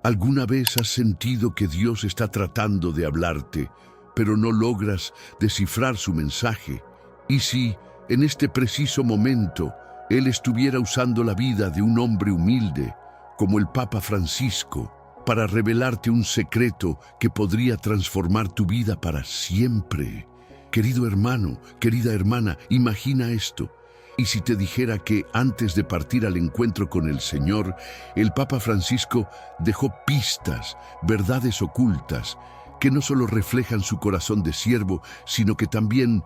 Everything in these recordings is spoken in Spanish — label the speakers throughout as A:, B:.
A: ¿Alguna vez has sentido que Dios está tratando de hablarte, pero no logras descifrar su mensaje? ¿Y si, en este preciso momento, Él estuviera usando la vida de un hombre humilde, como el Papa Francisco, para revelarte un secreto que podría transformar tu vida para siempre? Querido hermano, querida hermana, imagina esto. Y si te dijera que antes de partir al encuentro con el Señor, el Papa Francisco dejó pistas, verdades ocultas, que no solo reflejan su corazón de siervo, sino que también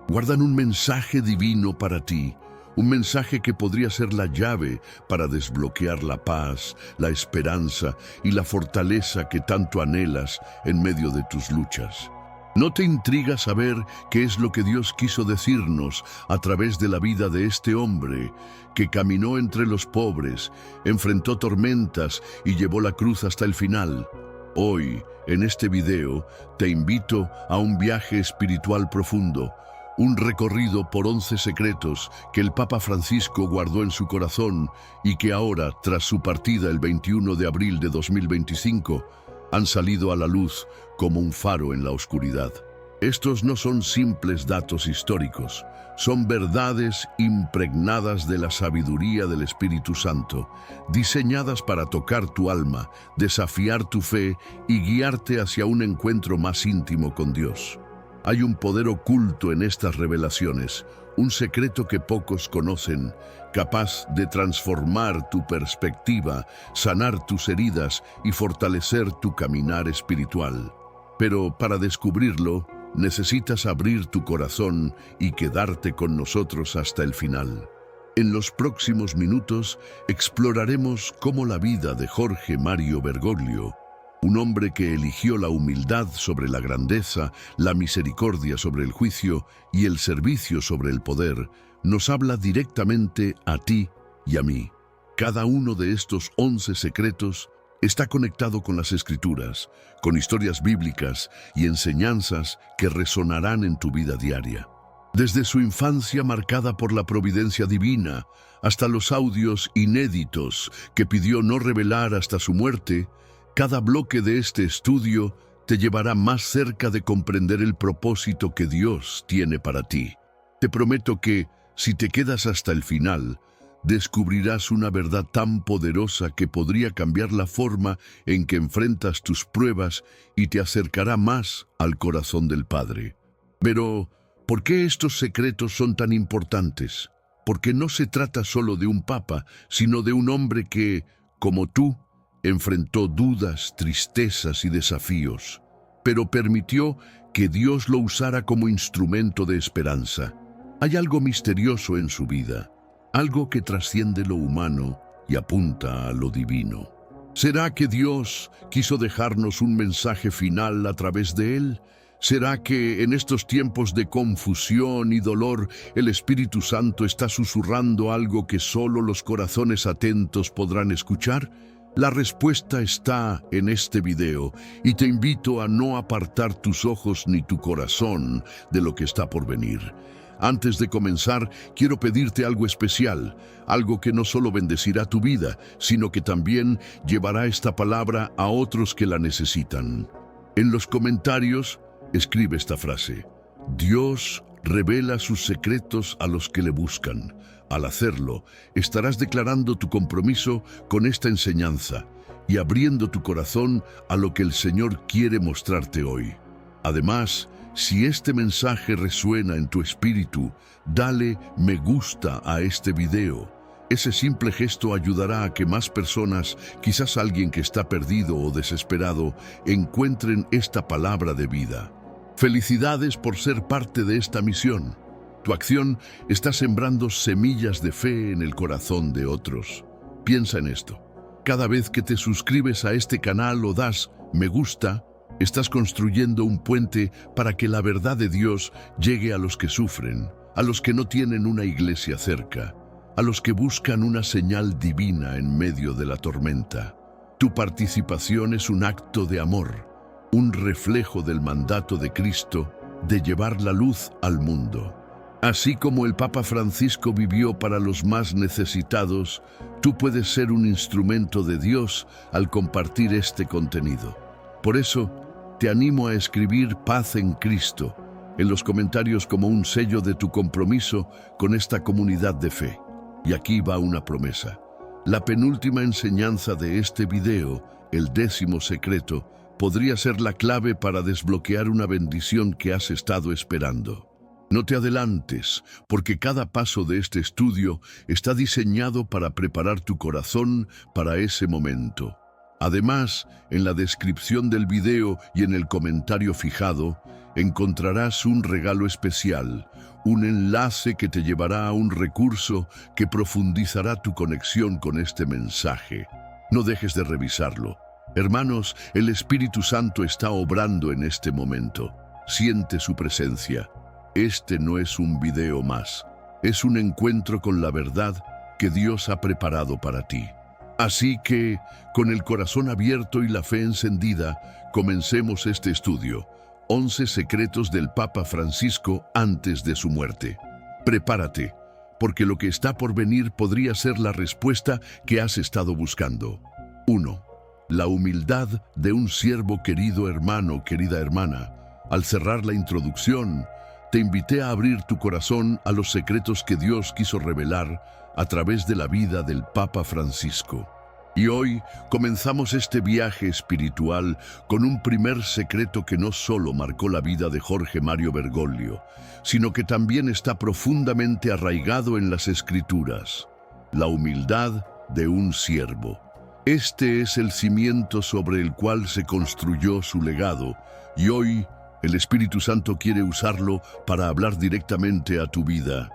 A: guardan un mensaje divino para ti, un mensaje que podría ser la llave para desbloquear la paz, la esperanza y la fortaleza que tanto anhelas en medio de tus luchas. ¿No te intriga saber qué es lo que Dios quiso decirnos a través de la vida de este hombre que caminó entre los pobres, enfrentó tormentas y llevó la cruz hasta el final? Hoy, en este video, te invito a un viaje espiritual profundo, un recorrido por 11 secretos que el Papa Francisco guardó en su corazón y que ahora, tras su partida el 21 de abril de 2025, han salido a la luz como un faro en la oscuridad. Estos no son simples datos históricos, son verdades impregnadas de la sabiduría del Espíritu Santo, diseñadas para tocar tu alma, desafiar tu fe y guiarte hacia un encuentro más íntimo con Dios. Hay un poder oculto en estas revelaciones, un secreto que pocos conocen, capaz de transformar tu perspectiva, sanar tus heridas y fortalecer tu caminar espiritual. Pero para descubrirlo, necesitas abrir tu corazón y quedarte con nosotros hasta el final. En los próximos minutos exploraremos cómo la vida de Jorge Mario Bergoglio, un hombre que eligió la humildad sobre la grandeza, la misericordia sobre el juicio y el servicio sobre el poder, nos habla directamente a ti y a mí. Cada uno de estos 11 secretos está conectado con las Escrituras, con historias bíblicas y enseñanzas que resonarán en tu vida diaria. Desde su infancia marcada por la providencia divina, hasta los audios inéditos que pidió no revelar hasta su muerte, cada bloque de este estudio te llevará más cerca de comprender el propósito que Dios tiene para ti. Te prometo que, si te quedas hasta el final, descubrirás una verdad tan poderosa que podría cambiar la forma en que enfrentas tus pruebas y te acercará más al corazón del Padre. Pero, ¿por qué estos secretos son tan importantes? Porque no se trata solo de un papa, sino de un hombre que, como tú, enfrentó dudas, tristezas y desafíos, pero permitió que Dios lo usara como instrumento de esperanza. Hay algo misterioso en su vida, algo que trasciende lo humano y apunta a lo divino. ¿Será que Dios quiso dejarnos un mensaje final a través de él? ¿Será que en estos tiempos de confusión y dolor el Espíritu Santo está susurrando algo que solo los corazones atentos podrán escuchar? La respuesta está en este video y te invito a no apartar tus ojos ni tu corazón de lo que está por venir. Antes de comenzar, quiero pedirte algo especial, algo que no solo bendecirá tu vida, sino que también llevará esta palabra a otros que la necesitan. En los comentarios, escribe esta frase: Dios revela sus secretos a los que le buscan. Al hacerlo, estarás declarando tu compromiso con esta enseñanza y abriendo tu corazón a lo que el Señor quiere mostrarte hoy. Además, si este mensaje resuena en tu espíritu, dale me gusta a este video. Ese simple gesto ayudará a que más personas, quizás alguien que está perdido o desesperado, encuentren esta palabra de vida. Felicidades por ser parte de esta misión. Tu acción está sembrando semillas de fe en el corazón de otros. Piensa en esto. Cada vez que te suscribes a este canal o das me gusta, estás construyendo un puente para que la verdad de Dios llegue a los que sufren, a los que no tienen una iglesia cerca, a los que buscan una señal divina en medio de la tormenta. Tu participación es un acto de amor, un reflejo del mandato de Cristo de llevar la luz al mundo. Así como el Papa Francisco vivió para los más necesitados, tú puedes ser un instrumento de Dios al compartir este contenido. Por eso, te animo a escribir Paz en Cristo en los comentarios como un sello de tu compromiso con esta comunidad de fe. Y aquí va una promesa. La penúltima enseñanza de este video, el 10º secreto, podría ser la clave para desbloquear una bendición que has estado esperando. No te adelantes, porque cada paso de este estudio está diseñado para preparar tu corazón para ese momento. Además, en la descripción del video y en el comentario fijado, encontrarás un regalo especial, un enlace que te llevará a un recurso que profundizará tu conexión con este mensaje. No dejes de revisarlo. Hermanos, el Espíritu Santo está obrando en este momento. Siente su presencia. Este no es un video más, es un encuentro con la verdad que Dios ha preparado para ti. Así que, con el corazón abierto y la fe encendida, comencemos este estudio, 11 secretos del Papa Francisco antes de su muerte. Prepárate, porque lo que está por venir podría ser la respuesta que has estado buscando. 1. La humildad de un siervo, querido hermano, querida hermana. Al cerrar la introducción, te invité a abrir tu corazón a los secretos que Dios quiso revelar a través de la vida del Papa Francisco. Y hoy comenzamos este viaje espiritual con un primer secreto que no solo marcó la vida de Jorge Mario Bergoglio, sino que también está profundamente arraigado en las Escrituras: la humildad de un siervo. Este es el cimiento sobre el cual se construyó su legado, y hoy el Espíritu Santo quiere usarlo para hablar directamente a tu vida.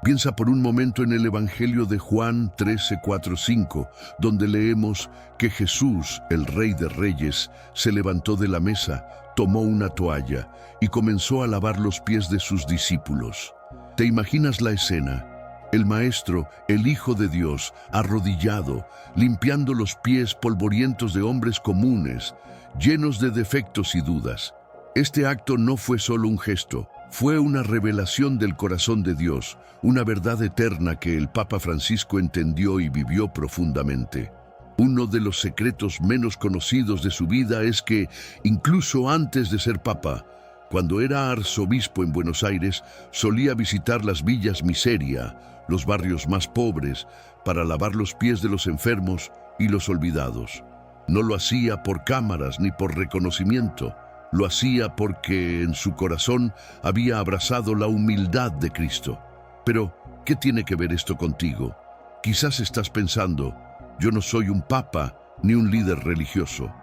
A: Piensa por un momento en el Evangelio de Juan 13:4-5, donde leemos que Jesús, el Rey de Reyes, se levantó de la mesa, tomó una toalla y comenzó a lavar los pies de sus discípulos. ¿Te imaginas la escena? El Maestro, el Hijo de Dios, arrodillado, limpiando los pies polvorientos de hombres comunes, llenos de defectos y dudas. Este acto no fue solo un gesto, fue una revelación del corazón de Dios, una verdad eterna que el Papa Francisco entendió y vivió profundamente. Uno de los secretos menos conocidos de su vida es que, incluso antes de ser Papa, cuando era arzobispo en Buenos Aires, solía visitar las villas miseria, los barrios más pobres, para lavar los pies de los enfermos y los olvidados. No lo hacía por cámaras ni por reconocimiento. Lo hacía porque en su corazón había abrazado la humildad de Cristo. Pero, ¿qué tiene que ver esto contigo? Quizás estás pensando, yo no soy un papa ni un líder religioso.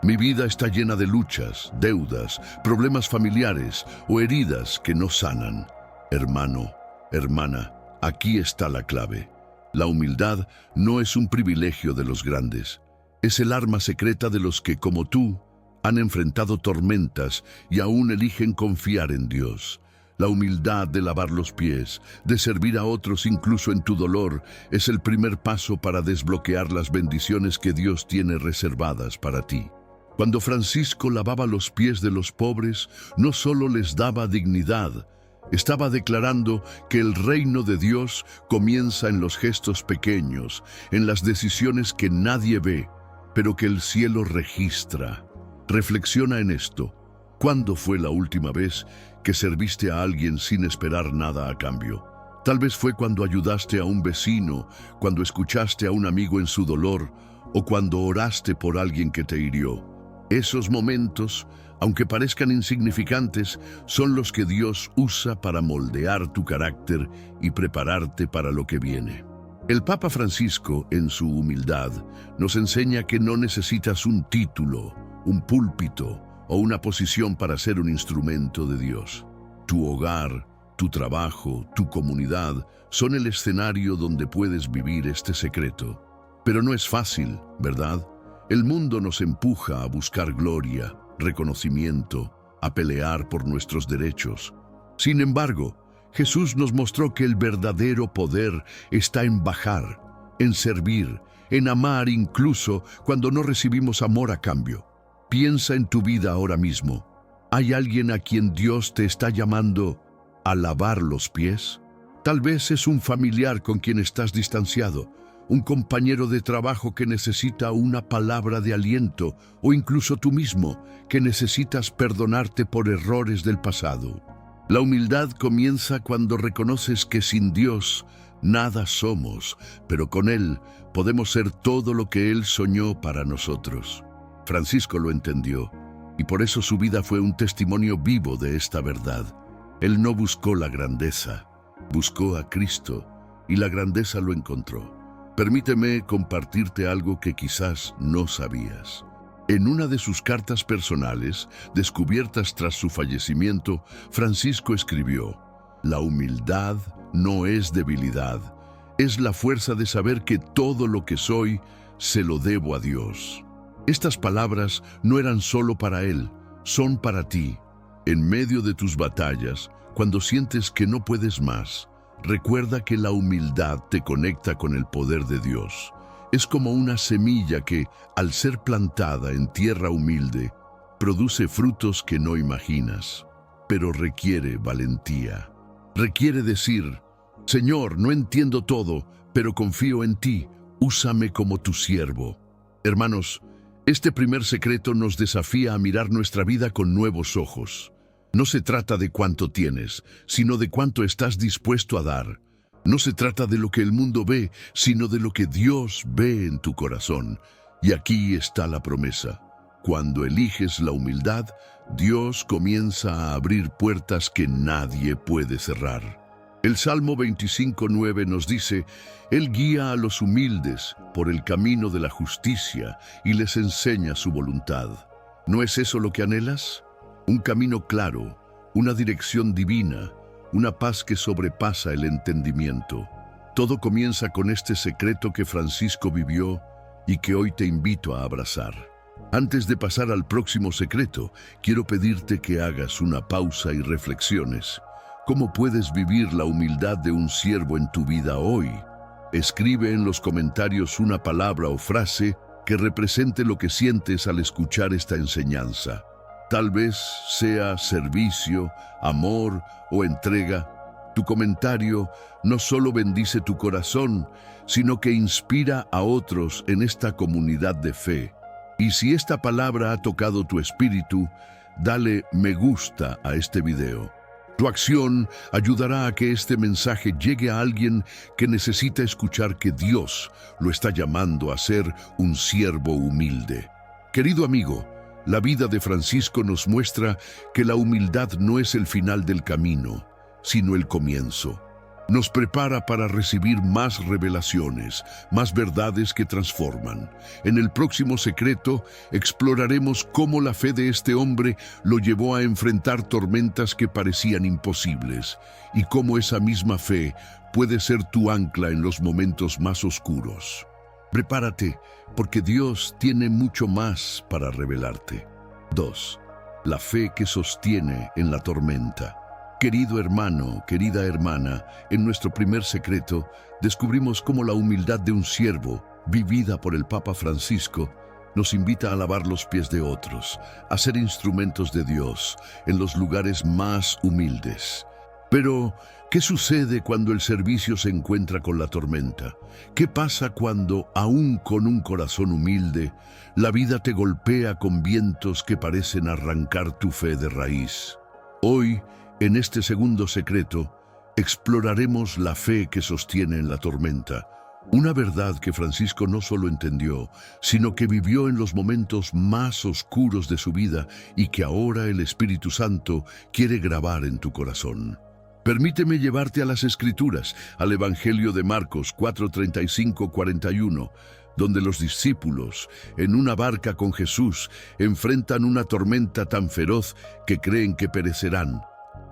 A: Mi vida está llena de luchas, deudas, problemas familiares o heridas que no sanan. Hermano, hermana, aquí está la clave. La humildad no es un privilegio de los grandes. Es el arma secreta de los que, como tú, han enfrentado tormentas y aún eligen confiar en Dios. La humildad de lavar los pies, de servir a otros incluso en tu dolor, es el primer paso para desbloquear las bendiciones que Dios tiene reservadas para ti. Cuando Francisco lavaba los pies de los pobres, no solo les daba dignidad, estaba declarando que el reino de Dios comienza en los gestos pequeños, en las decisiones que nadie ve, pero que el cielo registra. Reflexiona en esto. ¿Cuándo fue la última vez que serviste a alguien sin esperar nada a cambio? Tal vez fue cuando ayudaste a un vecino, cuando escuchaste a un amigo en su dolor o cuando oraste por alguien que te hirió. Esos momentos, aunque parezcan insignificantes, son los que Dios usa para moldear tu carácter y prepararte para lo que viene. El Papa Francisco, en su humildad, nos enseña que no necesitas un título, un púlpito o una posición para ser un instrumento de Dios. Tu hogar, tu trabajo, tu comunidad son el escenario donde puedes vivir este secreto. Pero no es fácil, ¿verdad? El mundo nos empuja a buscar gloria, reconocimiento, a pelear por nuestros derechos. Sin embargo, Jesús nos mostró que el verdadero poder está en bajar, en servir, en amar incluso cuando no recibimos amor a cambio. Piensa en tu vida ahora mismo. ¿Hay alguien a quien Dios te está llamando a lavar los pies? Tal vez es un familiar con quien estás distanciado, un compañero de trabajo que necesita una palabra de aliento, o incluso tú mismo, que necesitas perdonarte por errores del pasado. La humildad comienza cuando reconoces que sin Dios nada somos, pero con Él podemos ser todo lo que Él soñó para nosotros. Francisco lo entendió, y por eso su vida fue un testimonio vivo de esta verdad. Él no buscó la grandeza, buscó a Cristo, y la grandeza lo encontró. Permíteme compartirte algo que quizás no sabías. En una de sus cartas personales, descubiertas tras su fallecimiento, Francisco escribió: «La humildad no es debilidad, es la fuerza de saber que todo lo que soy se lo debo a Dios». Estas palabras no eran solo para él, son para ti. En medio de tus batallas, cuando sientes que no puedes más, recuerda que la humildad te conecta con el poder de Dios. Es como una semilla que, al ser plantada en tierra humilde, produce frutos que no imaginas, pero requiere valentía. Requiere decir: «Señor, no entiendo todo, pero confío en ti, úsame como tu siervo». Hermanos, este primer secreto nos desafía a mirar nuestra vida con nuevos ojos. No se trata de cuánto tienes, sino de cuánto estás dispuesto a dar. No se trata de lo que el mundo ve, sino de lo que Dios ve en tu corazón. Y aquí está la promesa. Cuando eliges la humildad, Dios comienza a abrir puertas que nadie puede cerrar. El Salmo 25:9 nos dice: «Él guía a los humildes por el camino de la justicia y les enseña su voluntad». ¿No es eso lo que anhelas? Un camino claro, una dirección divina, una paz que sobrepasa el entendimiento. Todo comienza con este secreto que Francisco vivió y que hoy te invito a abrazar. Antes de pasar al próximo secreto, quiero pedirte que hagas una pausa y reflexiones. ¿Cómo puedes vivir la humildad de un siervo en tu vida hoy? Escribe en los comentarios una palabra o frase que represente lo que sientes al escuchar esta enseñanza. Tal vez sea servicio, amor o entrega. Tu comentario no solo bendice tu corazón, sino que inspira a otros en esta comunidad de fe. Y si esta palabra ha tocado tu espíritu, dale me gusta a este video. Tu acción ayudará a que este mensaje llegue a alguien que necesita escuchar que Dios lo está llamando a ser un siervo humilde. Querido amigo, la vida de Francisco nos muestra que la humildad no es el final del camino, sino el comienzo. Nos prepara para recibir más revelaciones, más verdades que transforman. En el próximo secreto exploraremos cómo la fe de este hombre lo llevó a enfrentar tormentas que parecían imposibles, y cómo esa misma fe puede ser tu ancla en los momentos más oscuros. Prepárate, porque Dios tiene mucho más para revelarte. 2. La fe que sostiene en la tormenta. Querido hermano, querida hermana, en nuestro primer secreto descubrimos cómo la humildad de un siervo, vivida por el Papa Francisco, nos invita a lavar los pies de otros, a ser instrumentos de Dios en los lugares más humildes. Pero, ¿qué sucede cuando el servicio se encuentra con la tormenta? ¿Qué pasa cuando, aún con un corazón humilde, la vida te golpea con vientos que parecen arrancar tu fe de raíz? Hoy, en este segundo secreto, exploraremos la fe que sostiene en la tormenta, una verdad que Francisco no solo entendió, sino que vivió en los momentos más oscuros de su vida y que ahora el Espíritu Santo quiere grabar en tu corazón. Permíteme llevarte a las Escrituras, al Evangelio de Marcos 4:35-41, donde los discípulos, en una barca con Jesús, enfrentan una tormenta tan feroz que creen que perecerán.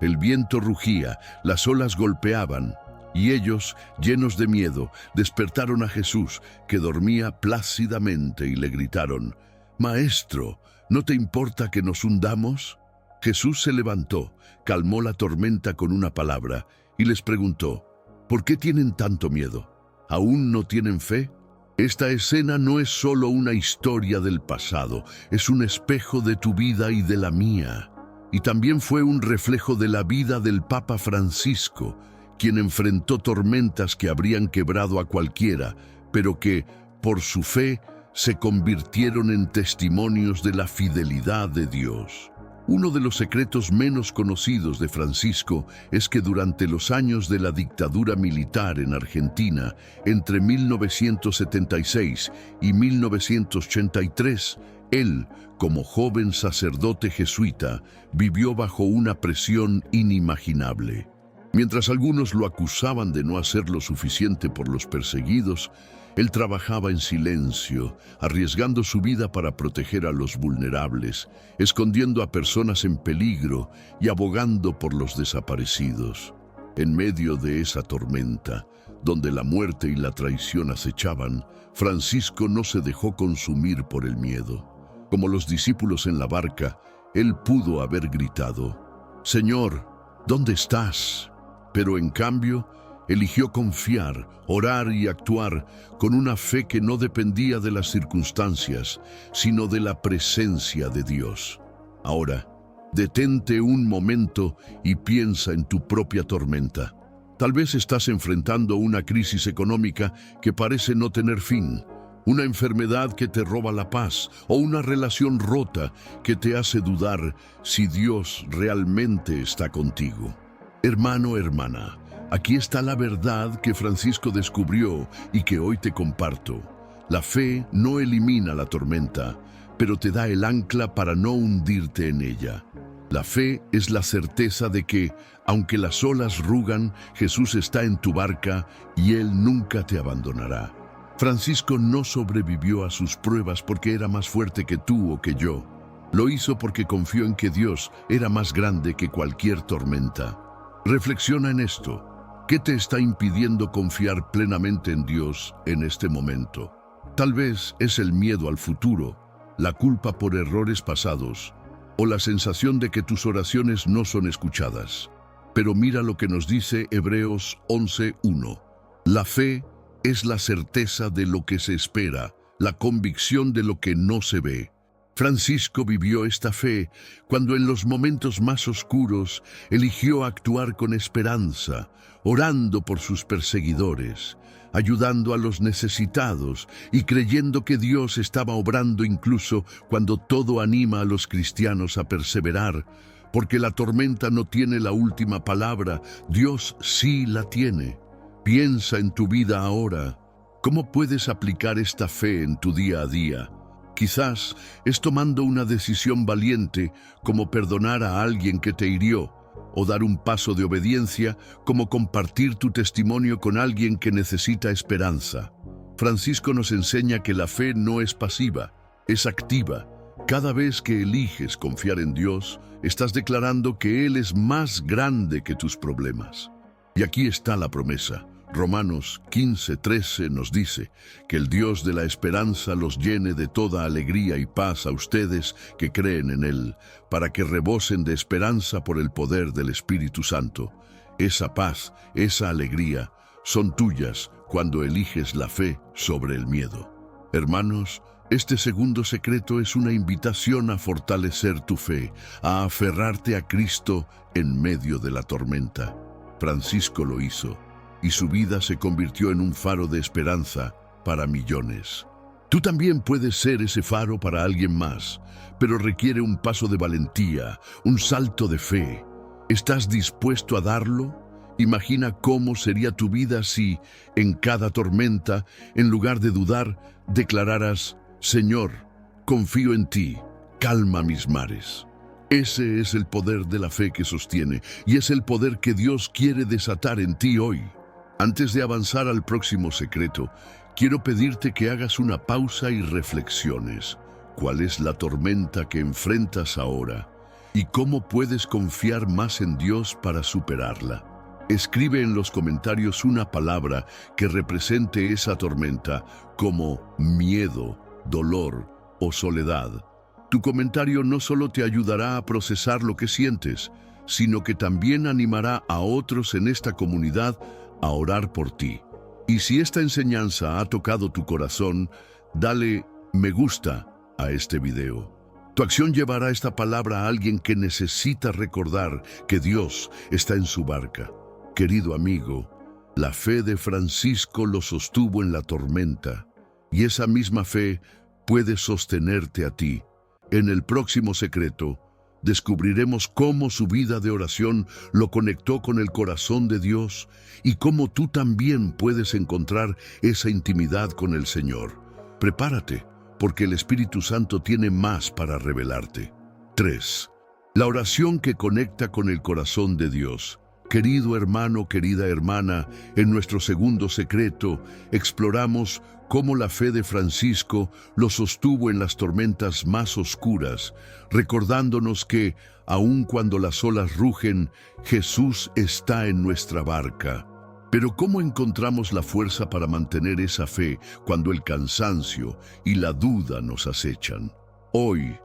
A: El viento rugía, las olas golpeaban, y ellos, llenos de miedo, despertaron a Jesús, que dormía plácidamente, y le gritaron: «Maestro, ¿no te importa que nos hundamos?». Jesús se levantó, calmó la tormenta con una palabra, y les preguntó: «¿Por qué tienen tanto miedo? ¿Aún no tienen fe?». Esta escena no es solo una historia del pasado, es un espejo de tu vida y de la mía. y también fue un reflejo de la vida del Papa Francisco, quien enfrentó tormentas que habrían quebrado a cualquiera, pero que, por su fe, se convirtieron en testimonios de la fidelidad de Dios. Uno de los secretos menos conocidos de Francisco es que durante los años de la dictadura militar en Argentina, entre 1976 y 1983, él, como joven sacerdote jesuita, vivió bajo una presión inimaginable. Mientras algunos lo acusaban de no hacer lo suficiente por los perseguidos, él trabajaba en silencio, arriesgando su vida para proteger a los vulnerables, escondiendo a personas en peligro y abogando por los desaparecidos. En medio de esa tormenta, donde la muerte y la traición acechaban, Francisco no se dejó consumir por el miedo. Como los discípulos en la barca, él pudo haber gritado: «Señor, ¿dónde estás?». Pero en cambio, eligió confiar, orar y actuar con una fe que no dependía de las circunstancias, sino de la presencia de Dios. Ahora, detente un momento y piensa en tu propia tormenta. Tal vez estás enfrentando una crisis económica que parece no tener fin, una enfermedad que te roba la paz o una relación rota que te hace dudar si Dios realmente está contigo. Hermano, hermana, aquí está la verdad que Francisco descubrió y que hoy te comparto. La fe no elimina la tormenta, pero te da el ancla para no hundirte en ella. La fe es la certeza de que, aunque las olas rugan, Jesús está en tu barca y Él nunca te abandonará. Francisco no sobrevivió a sus pruebas porque era más fuerte que tú o que yo. Lo hizo porque confió en que Dios era más grande que cualquier tormenta. Reflexiona en esto. ¿Qué te está impidiendo confiar plenamente en Dios en este momento? Tal vez es el miedo al futuro, la culpa por errores pasados, o la sensación de que tus oraciones no son escuchadas. Pero mira lo que nos dice Hebreos 11:1. La fe es la certeza de lo que se espera, la convicción de lo que no se ve. Francisco vivió esta fe cuando en los momentos más oscuros eligió actuar con esperanza, orando por sus perseguidores, ayudando a los necesitados y creyendo que Dios estaba obrando incluso cuando todo anima a los cristianos a perseverar, porque la tormenta no tiene la última palabra, Dios sí la tiene. Piensa en tu vida ahora. ¿Cómo puedes aplicar esta fe en tu día a día? Quizás es tomando una decisión valiente como perdonar a alguien que te hirió, o dar un paso de obediencia como compartir tu testimonio con alguien que necesita esperanza. Francisco nos enseña que la fe no es pasiva, es activa. Cada vez que eliges confiar en Dios, estás declarando que Él es más grande que tus problemas. Y aquí está la promesa. Romanos 15:13 nos dice que el Dios de la esperanza los llene de toda alegría y paz a ustedes que creen en Él, para que rebosen de esperanza por el poder del Espíritu Santo. Esa paz, esa alegría, son tuyas cuando eliges la fe sobre el miedo. Hermanos, este segundo secreto es una invitación a fortalecer tu fe, a aferrarte a Cristo en medio de la tormenta. Francisco lo hizo, y su vida se convirtió en un faro de esperanza para millones. Tú también puedes ser ese faro para alguien más, pero requiere un paso de valentía, un salto de fe. ¿Estás dispuesto a darlo? Imagina cómo sería tu vida si, en cada tormenta, en lugar de dudar, declararas: Señor, confío en ti, calma mis mares. Ese es el poder de la fe que sostiene, y es el poder que Dios quiere desatar en ti hoy. Antes de avanzar al próximo secreto, quiero pedirte que hagas una pausa y reflexiones. ¿Cuál es la tormenta que enfrentas ahora? ¿Y cómo puedes confiar más en Dios para superarla? Escribe en los comentarios una palabra que represente esa tormenta, como miedo, dolor o soledad. Tu comentario no solo te ayudará a procesar lo que sientes, sino que también animará a otros en esta comunidad a orar por ti. Y si esta enseñanza ha tocado tu corazón, dale me gusta a este video. Tu acción llevará esta palabra a alguien que necesita recordar que Dios está en su barca. Querido amigo, la fe de Francisco lo sostuvo en la tormenta, y esa misma fe puede sostenerte a ti. En el próximo secreto, descubriremos cómo su vida de oración lo conectó con el corazón de Dios y cómo tú también puedes encontrar esa intimidad con el Señor. Prepárate, porque el Espíritu Santo tiene más para revelarte. 3. La oración que conecta con el corazón de Dios. Querido hermano, querida hermana, en nuestro segundo secreto exploramos cómo la fe de Francisco lo sostuvo en las tormentas más oscuras, recordándonos que, aun cuando las olas rugen, Jesús está en nuestra barca. Pero ¿cómo encontramos la fuerza para mantener esa fe cuando el cansancio y la duda nos acechan? Hoy,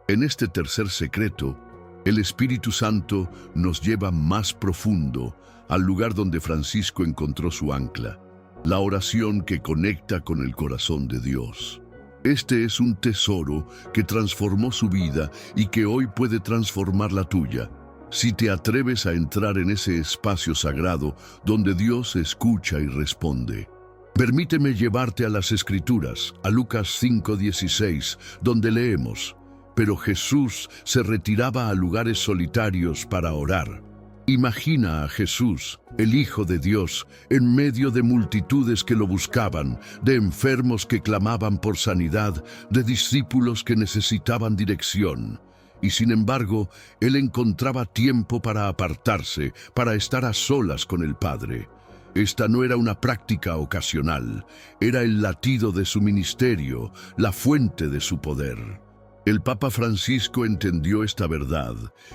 A: en este tercer secreto, el Espíritu Santo nos lleva más profundo al lugar donde Francisco encontró su ancla, la oración que conecta con el corazón de Dios. Este es un tesoro que transformó su vida y que hoy puede transformar la tuya, si te atreves a entrar en ese espacio sagrado donde Dios escucha y responde. Permíteme llevarte a las Escrituras, a Lucas 5:16, donde leemos: pero Jesús se retiraba a lugares solitarios para orar. Imagina a Jesús, el Hijo de Dios, en medio de multitudes que lo buscaban, de enfermos que clamaban por sanidad, de discípulos que necesitaban dirección. Y sin embargo, Él encontraba tiempo para apartarse, para estar a solas con el Padre. Esta no era una práctica ocasional, era el latido de su ministerio, la fuente de su poder. El Papa Francisco entendió esta verdad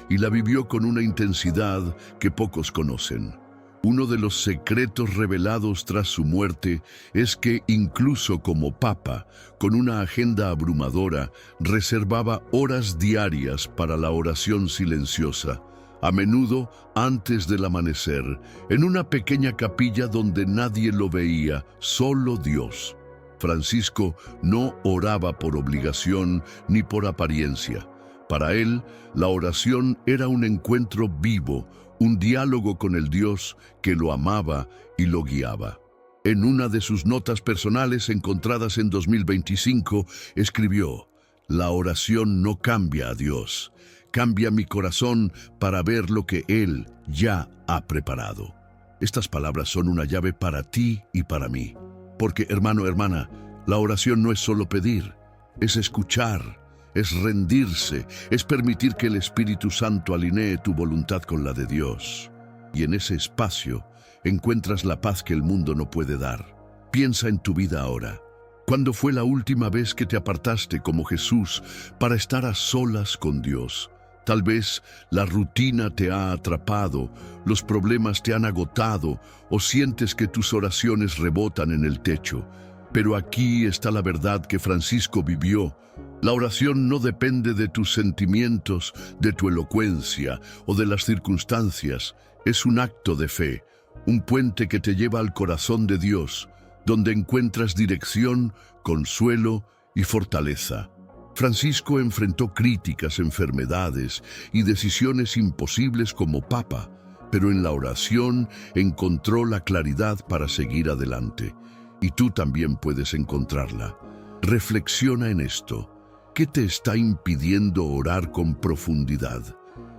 A: y la vivió con una intensidad que pocos conocen. Uno de los secretos revelados tras su muerte es que incluso como Papa, con una agenda abrumadora, reservaba horas diarias para la oración silenciosa, a menudo antes del amanecer, en una pequeña capilla donde nadie lo veía, solo Dios. Francisco no oraba por obligación ni por apariencia. Para él, la oración era un encuentro vivo, un diálogo con el Dios que lo amaba y lo guiaba. En una de sus notas personales encontradas en 2025, escribió: la oración no cambia a Dios, cambia mi corazón para ver lo que Él ya ha preparado. Estas palabras son una llave para ti y para mí. Porque, hermano, hermana, la oración no es solo pedir, es escuchar, es rendirse, es permitir que el Espíritu Santo alinee tu voluntad con la de Dios. Y en ese espacio encuentras la paz que el mundo no puede dar. Piensa en tu vida ahora. ¿Cuándo fue la última vez que te apartaste como Jesús para estar a solas con Dios? Tal vez la rutina te ha atrapado, los problemas te han agotado o sientes que tus oraciones rebotan en el techo. Pero aquí está la verdad que Francisco vivió. La oración no depende de tus sentimientos, de tu elocuencia o de las circunstancias. Es un acto de fe, un puente que te lleva al corazón de Dios, donde encuentras dirección, consuelo y fortaleza. Francisco enfrentó críticas, enfermedades y decisiones imposibles como Papa, pero en la oración encontró la claridad para seguir adelante. Y tú también puedes encontrarla. Reflexiona en esto. ¿Qué te está impidiendo orar con profundidad?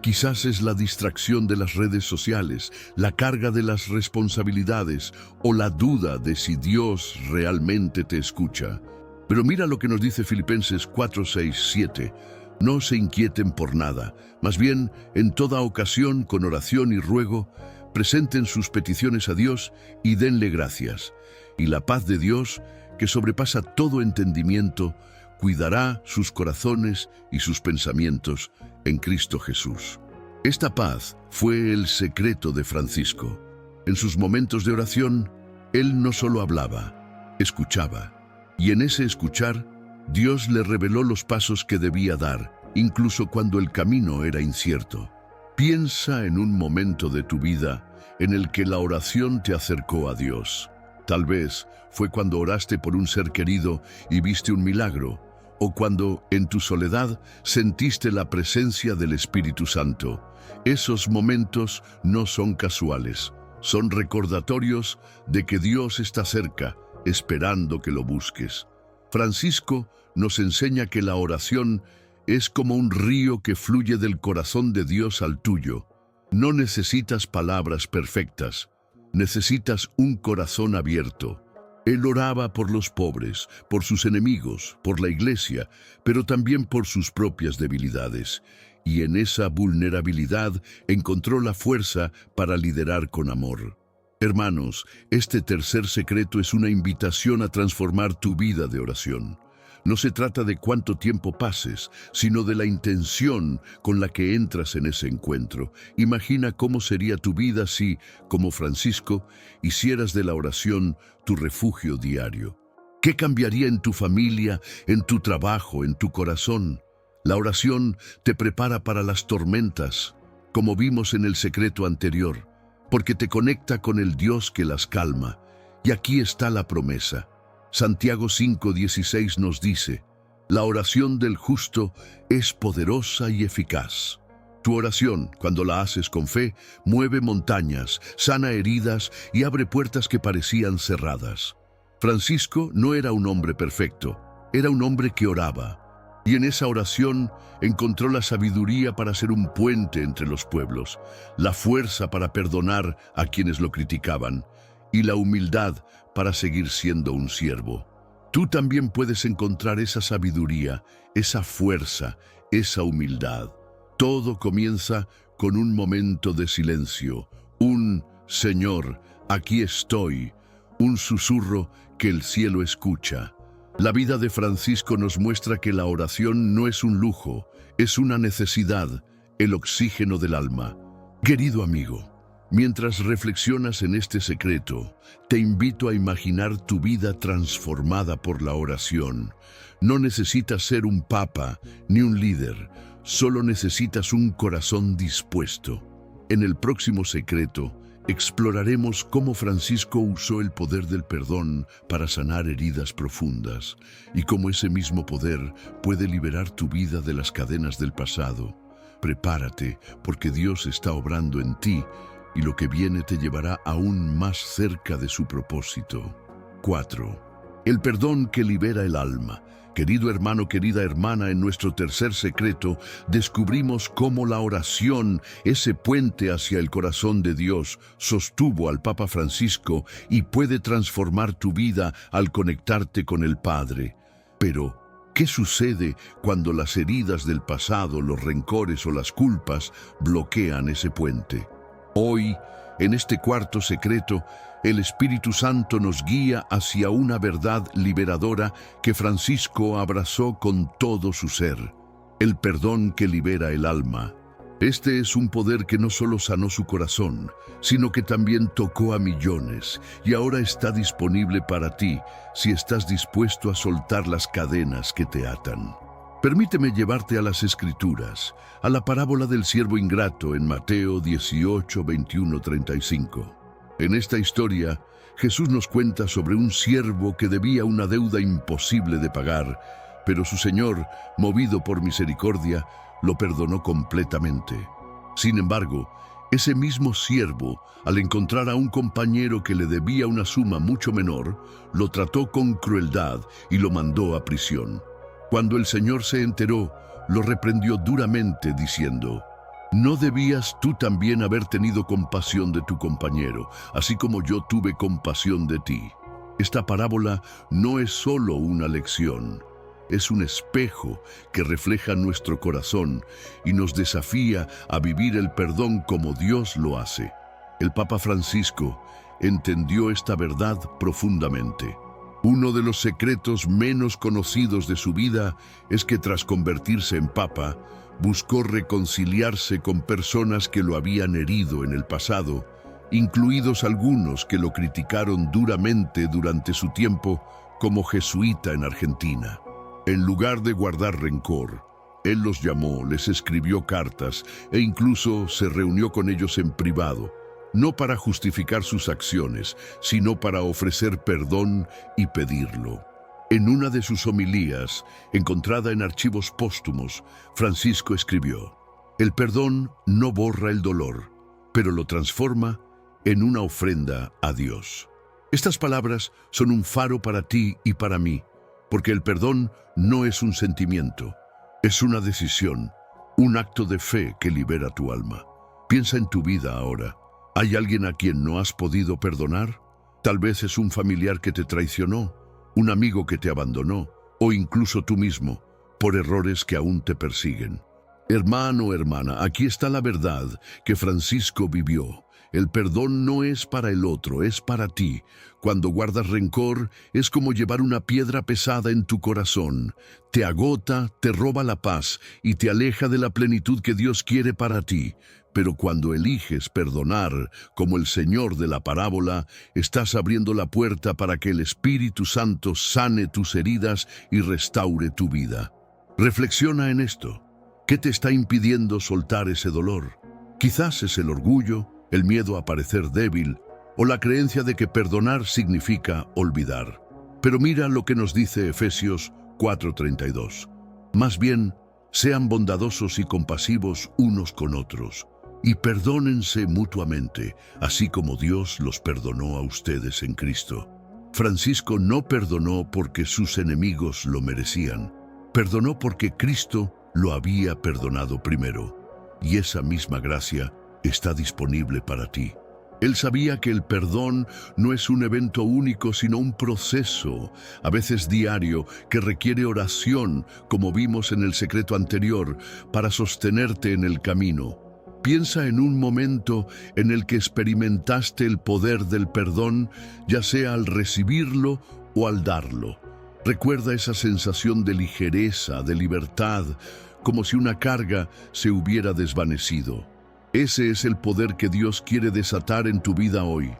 A: Quizás es la distracción de las redes sociales, la carga de las responsabilidades o la duda de si Dios realmente te escucha. Pero mira lo que nos dice Filipenses 4, 6, 7. No se inquieten por nada, más bien, en toda ocasión, con oración y ruego, presenten sus peticiones a Dios y denle gracias. Y la paz de Dios, que sobrepasa todo entendimiento, cuidará sus corazones y sus pensamientos en Cristo Jesús. Esta paz fue el secreto de Francisco. En sus momentos de oración, él no solo hablaba, escuchaba. Y en ese escuchar, Dios le reveló los pasos que debía dar, incluso cuando el camino era incierto. Piensa en un momento de tu vida en el que la oración te acercó a Dios. Tal vez fue cuando oraste por un ser querido y viste un milagro, o cuando, en tu soledad, sentiste la presencia del Espíritu Santo. Esos momentos no son casuales, son recordatorios de que Dios está cerca, esperando que lo busques. Francisco nos enseña que la oración es como un río que fluye del corazón de Dios al tuyo. No necesitas palabras perfectas, necesitas un corazón abierto. Él oraba por los pobres, por sus enemigos, por la iglesia, pero también por sus propias debilidades. Y en esa vulnerabilidad encontró la fuerza para liderar con amor. Hermanos, este tercer secreto es una invitación a transformar tu vida de oración. No se trata de cuánto tiempo pases, sino de la intención con la que entras en ese encuentro. Imagina cómo sería tu vida si, como Francisco, hicieras de la oración tu refugio diario. ¿Qué cambiaría en tu familia, en tu trabajo, en tu corazón? La oración te prepara para las tormentas, como vimos en el secreto anterior, porque te conecta con el Dios que las calma. Y aquí está la promesa. Santiago 5:16 nos dice: la oración del justo es poderosa y eficaz. Tu oración, cuando la haces con fe, mueve montañas, sana heridas y abre puertas que parecían cerradas. Francisco no era un hombre perfecto, era un hombre que oraba. Y en esa oración encontró la sabiduría para ser un puente entre los pueblos, la fuerza para perdonar a quienes lo criticaban y la humildad para seguir siendo un siervo. Tú también puedes encontrar esa sabiduría, esa fuerza, esa humildad. Todo comienza con un momento de silencio, un Señor, aquí estoy, un susurro que el cielo escucha. La vida de Francisco nos muestra que la oración no es un lujo, es una necesidad, el oxígeno del alma. Querido amigo, mientras reflexionas en este secreto, te invito a imaginar tu vida transformada por la oración. No necesitas ser un papa ni un líder, solo necesitas un corazón dispuesto. En el próximo secreto, exploraremos cómo Francisco usó el poder del perdón para sanar heridas profundas y cómo ese mismo poder puede liberar tu vida de las cadenas del pasado. Prepárate, porque Dios está obrando en ti y lo que viene te llevará aún más cerca de su propósito. 4. El perdón que libera el alma. Querido hermano, querida hermana, en nuestro tercer secreto descubrimos cómo la oración, ese puente hacia el corazón de Dios, sostuvo al Papa Francisco y puede transformar tu vida al conectarte con el Padre. Pero, ¿qué sucede cuando las heridas del pasado, los rencores o las culpas bloquean ese puente? Hoy, en este cuarto secreto, el Espíritu Santo nos guía hacia una verdad liberadora que Francisco abrazó con todo su ser: el perdón que libera el alma. Este es un poder que no solo sanó su corazón, sino que también tocó a millones y ahora está disponible para ti si estás dispuesto a soltar las cadenas que te atan. Permíteme llevarte a las Escrituras, a la parábola del siervo ingrato en Mateo 18, 21, 35. En esta historia, Jesús nos cuenta sobre un siervo que debía una deuda imposible de pagar, pero su Señor, movido por misericordia, lo perdonó completamente. Sin embargo, ese mismo siervo, al encontrar a un compañero que le debía una suma mucho menor, lo trató con crueldad y lo mandó a prisión. Cuando el Señor se enteró, lo reprendió duramente, diciendo: ¿no debías tú también haber tenido compasión de tu compañero, así como yo tuve compasión de ti? Esta parábola no es solo una lección, es un espejo que refleja nuestro corazón y nos desafía a vivir el perdón como Dios lo hace. El Papa Francisco entendió esta verdad profundamente. Uno de los secretos menos conocidos de su vida es que tras convertirse en papa, buscó reconciliarse con personas que lo habían herido en el pasado, incluidos algunos que lo criticaron duramente durante su tiempo como jesuita en Argentina. En lugar de guardar rencor, él los llamó, les escribió cartas e incluso se reunió con ellos en privado, no para justificar sus acciones, sino para ofrecer perdón y pedirlo. En una de sus homilías, encontrada en archivos póstumos, Francisco escribió: "El perdón no borra el dolor, pero lo transforma en una ofrenda a Dios". Estas palabras son un faro para ti y para mí, porque el perdón no es un sentimiento, es una decisión, un acto de fe que libera tu alma. Piensa en tu vida ahora. ¿Hay alguien a quien no has podido perdonar? Tal vez es un familiar que te traicionó, un amigo que te abandonó, o incluso tú mismo, por errores que aún te persiguen. Hermano, hermana, aquí está la verdad que Francisco vivió. El perdón no es para el otro, es para ti. Cuando guardas rencor, es como llevar una piedra pesada en tu corazón. Te agota, te roba la paz y te aleja de la plenitud que Dios quiere para ti. Pero cuando eliges perdonar, como el Señor de la parábola, estás abriendo la puerta para que el Espíritu Santo sane tus heridas y restaure tu vida. Reflexiona en esto. ¿Qué te está impidiendo soltar ese dolor? Quizás es el orgullo, el miedo a parecer débil o la creencia de que perdonar significa olvidar. Pero mira lo que nos dice Efesios 4:32. Más bien, sean bondadosos y compasivos unos con otros, y perdónense mutuamente, así como Dios los perdonó a ustedes en Cristo. Francisco no perdonó porque sus enemigos lo merecían. Perdonó porque Cristo lo había perdonado primero. Y esa misma gracia está disponible para ti. Él sabía que el perdón no es un evento único, sino un proceso, a veces diario, que requiere oración, como vimos en el secreto anterior, para sostenerte en el camino. Piensa en un momento en el que experimentaste el poder del perdón, ya sea al recibirlo o al darlo. Recuerda esa sensación de ligereza, de libertad, como si una carga se hubiera desvanecido. Ese es el poder que Dios quiere desatar en tu vida hoy.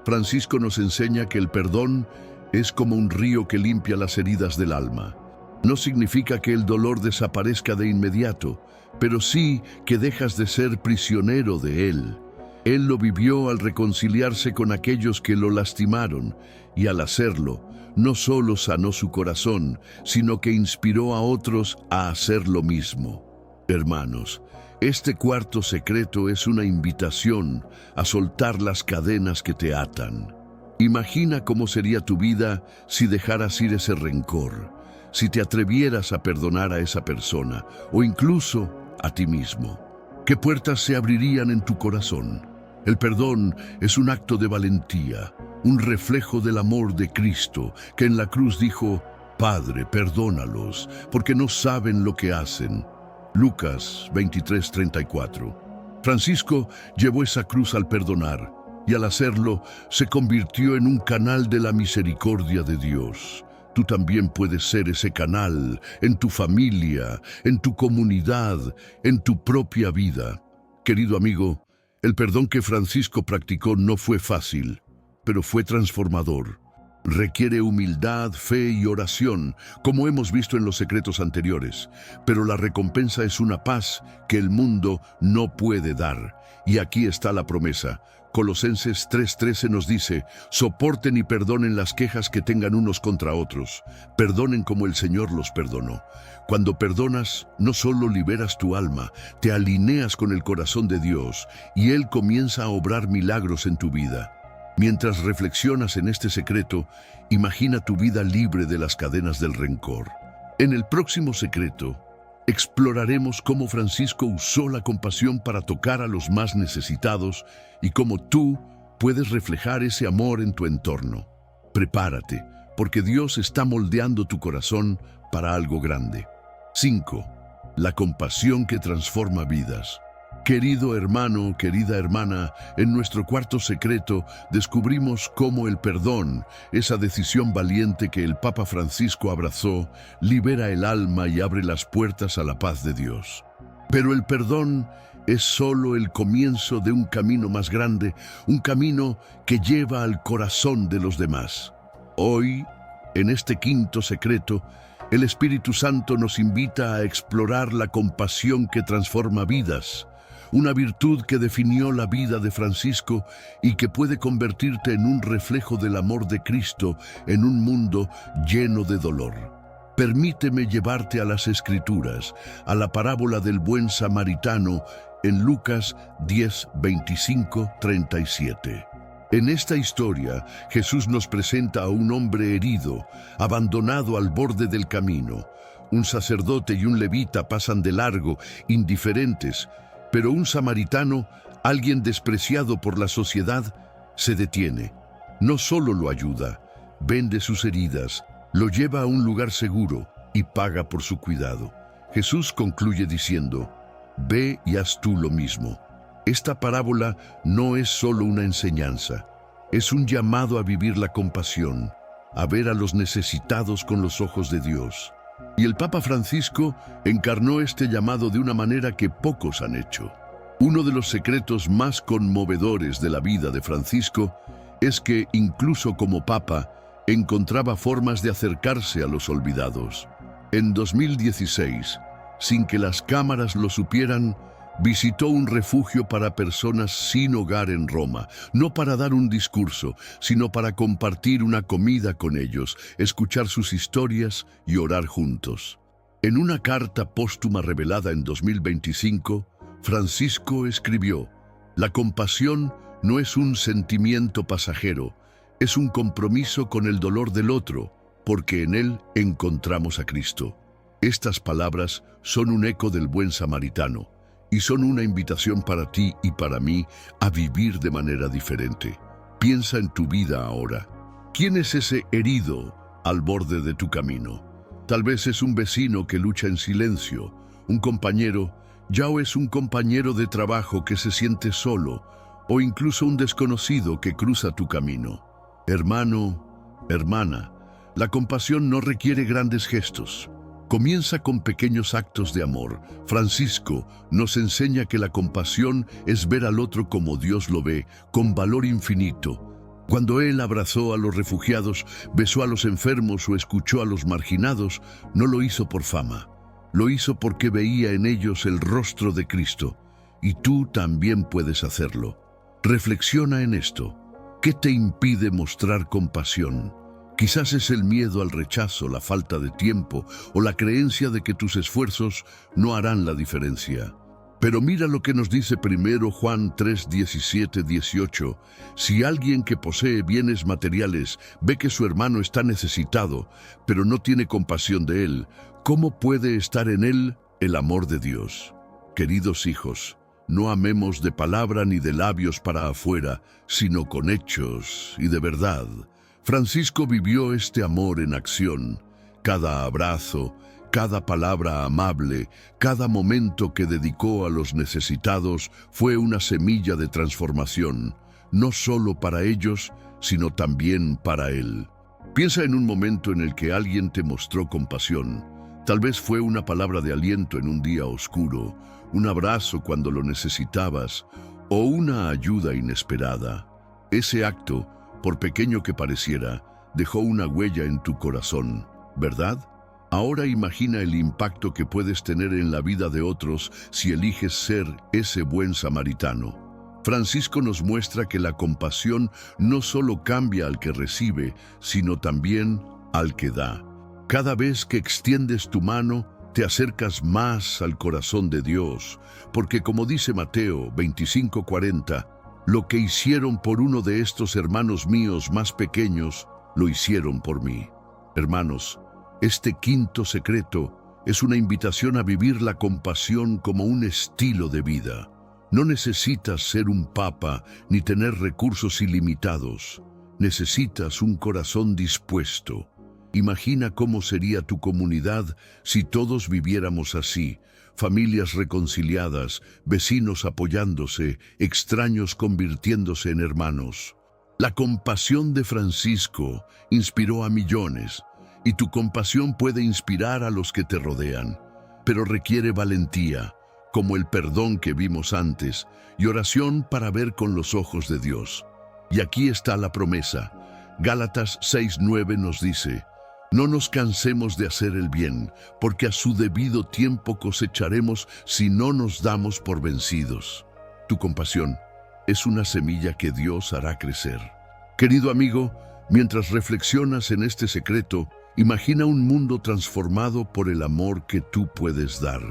A: Francisco nos enseña que el perdón es como un río que limpia las heridas del alma. No significa que el dolor desaparezca de inmediato, pero sí que dejas de ser prisionero de él. Él lo vivió al reconciliarse con aquellos que lo lastimaron, y al hacerlo, no solo sanó su corazón, sino que inspiró a otros a hacer lo mismo. Hermanos, este cuarto secreto es una invitación a soltar las cadenas que te atan. Imagina cómo sería tu vida si dejaras ir ese rencor, si te atrevieras a perdonar a esa persona o incluso a ti mismo. ¿Qué puertas se abrirían en tu corazón? El perdón es un acto de valentía, un reflejo del amor de Cristo, que en la cruz dijo: "Padre, perdónalos, porque no saben lo que hacen". Lucas 23:34. Francisco llevó esa cruz al perdonar, y al hacerlo se convirtió en un canal de la misericordia de Dios. Tú también puedes ser ese canal en tu familia, en tu comunidad, en tu propia vida. Querido amigo, el perdón que Francisco practicó no fue fácil, pero fue transformador. Requiere humildad, fe y oración, como hemos visto en los secretos anteriores, pero la recompensa es una paz que el mundo no puede dar. Y aquí está la promesa. Colosenses 3:13 nos dice: soporten y perdonen las quejas que tengan unos contra otros. Perdonen como el Señor los perdonó. Cuando perdonas, no solo liberas tu alma, te alineas con el corazón de Dios y Él comienza a obrar milagros en tu vida. Mientras reflexionas en este secreto, imagina tu vida libre de las cadenas del rencor. En el próximo secreto, exploraremos cómo Francisco usó la compasión para tocar a los más necesitados y cómo tú puedes reflejar ese amor en tu entorno. Prepárate, porque Dios está moldeando tu corazón para algo grande. 5. La compasión que transforma vidas. Querido hermano, querida hermana, en nuestro cuarto secreto descubrimos cómo el perdón, esa decisión valiente que el Papa Francisco abrazó, libera el alma y abre las puertas a la paz de Dios. Pero el perdón es solo el comienzo de un camino más grande, un camino que lleva al corazón de los demás. Hoy, en este quinto secreto, el Espíritu Santo nos invita a explorar la compasión que transforma vidas. una virtud que definió la vida de Francisco y que puede convertirte en un reflejo del amor de Cristo en un mundo lleno de dolor. Permíteme llevarte a las Escrituras, a la parábola del buen samaritano en Lucas 10, 25, 37. En esta historia, Jesús nos presenta a un hombre herido, abandonado al borde del camino. Un sacerdote y un levita pasan de largo, indiferentes, pero un samaritano, alguien despreciado por la sociedad, se detiene. No solo lo ayuda, vende sus heridas, lo lleva a un lugar seguro y paga por su cuidado. Jesús concluye diciendo: «Ve y haz tú lo mismo». Esta parábola no es solo una enseñanza, es un llamado a vivir la compasión, a ver a los necesitados con los ojos de Dios. Y el Papa Francisco encarnó este llamado de una manera que pocos han hecho. Uno de los secretos más conmovedores de la vida de Francisco es que, incluso como Papa, encontraba formas de acercarse a los olvidados. En 2016, sin que las cámaras lo supieran, visitó un refugio para personas sin hogar en Roma, no para dar un discurso, sino para compartir una comida con ellos, escuchar sus historias y orar juntos. En una carta póstuma revelada en 2025, Francisco escribió: «La compasión no es un sentimiento pasajero, es un compromiso con el dolor del otro, porque en él encontramos a Cristo». Estas palabras son un eco del buen samaritano y son una invitación para ti y para mí a vivir de manera diferente. Piensa en tu vida ahora. ¿Quién es ese herido al borde de tu camino? Tal vez es un vecino que lucha en silencio, un compañero, ya o es un compañero de trabajo que se siente solo, o incluso un desconocido que cruza tu camino. Hermano, hermana, la compasión no requiere grandes gestos. Comienza con pequeños actos de amor. Francisco nos enseña que la compasión es ver al otro como Dios lo ve, con valor infinito. Cuando él abrazó a los refugiados, besó a los enfermos o escuchó a los marginados, no lo hizo por fama. Lo hizo porque veía en ellos el rostro de Cristo. Y tú también puedes hacerlo. Reflexiona en esto. ¿Qué te impide mostrar compasión? Quizás es el miedo al rechazo, la falta de tiempo o la creencia de que tus esfuerzos no harán la diferencia. Pero mira lo que nos dice 1 Juan 3, 17, 18. Si alguien que posee bienes materiales ve que su hermano está necesitado, pero no tiene compasión de él, ¿cómo puede estar en él el amor de Dios? Queridos hijos, no amemos de palabra ni de labios para afuera, sino con hechos y de verdad. Francisco vivió este amor en acción. Cada abrazo, cada palabra amable, cada momento que dedicó a los necesitados fue una semilla de transformación, no solo para ellos, sino también para él. Piensa en un momento en el que alguien te mostró compasión. Tal vez fue una palabra de aliento en un día oscuro, un abrazo cuando lo necesitabas, o una ayuda inesperada. Ese acto, por pequeño que pareciera, dejó una huella en tu corazón, ¿verdad? Ahora imagina el impacto que puedes tener en la vida de otros si eliges ser ese buen samaritano. Francisco nos muestra que la compasión no solo cambia al que recibe, sino también al que da. Cada vez que extiendes tu mano, te acercas más al corazón de Dios, porque como dice Mateo 25:40, lo que hicieron por uno de estos hermanos míos más pequeños, lo hicieron por mí. Hermanos, este quinto secreto es una invitación a vivir la compasión como un estilo de vida. No necesitas ser un papa ni tener recursos ilimitados. Necesitas un corazón dispuesto. Imagina cómo sería tu comunidad si todos viviéramos así. Familias reconciliadas, vecinos apoyándose, extraños convirtiéndose en hermanos. La compasión de Francisco inspiró a millones, y tu compasión puede inspirar a los que te rodean, pero requiere valentía, como el perdón que vimos antes, y oración para ver con los ojos de Dios. Y aquí está la promesa. Gálatas 6:9 nos dice: No nos cansemos de hacer el bien, porque a su debido tiempo cosecharemos si no nos damos por vencidos. Tu compasión es una semilla que Dios hará crecer. Querido amigo, mientras reflexionas en este secreto, imagina un mundo transformado por el amor que tú puedes dar.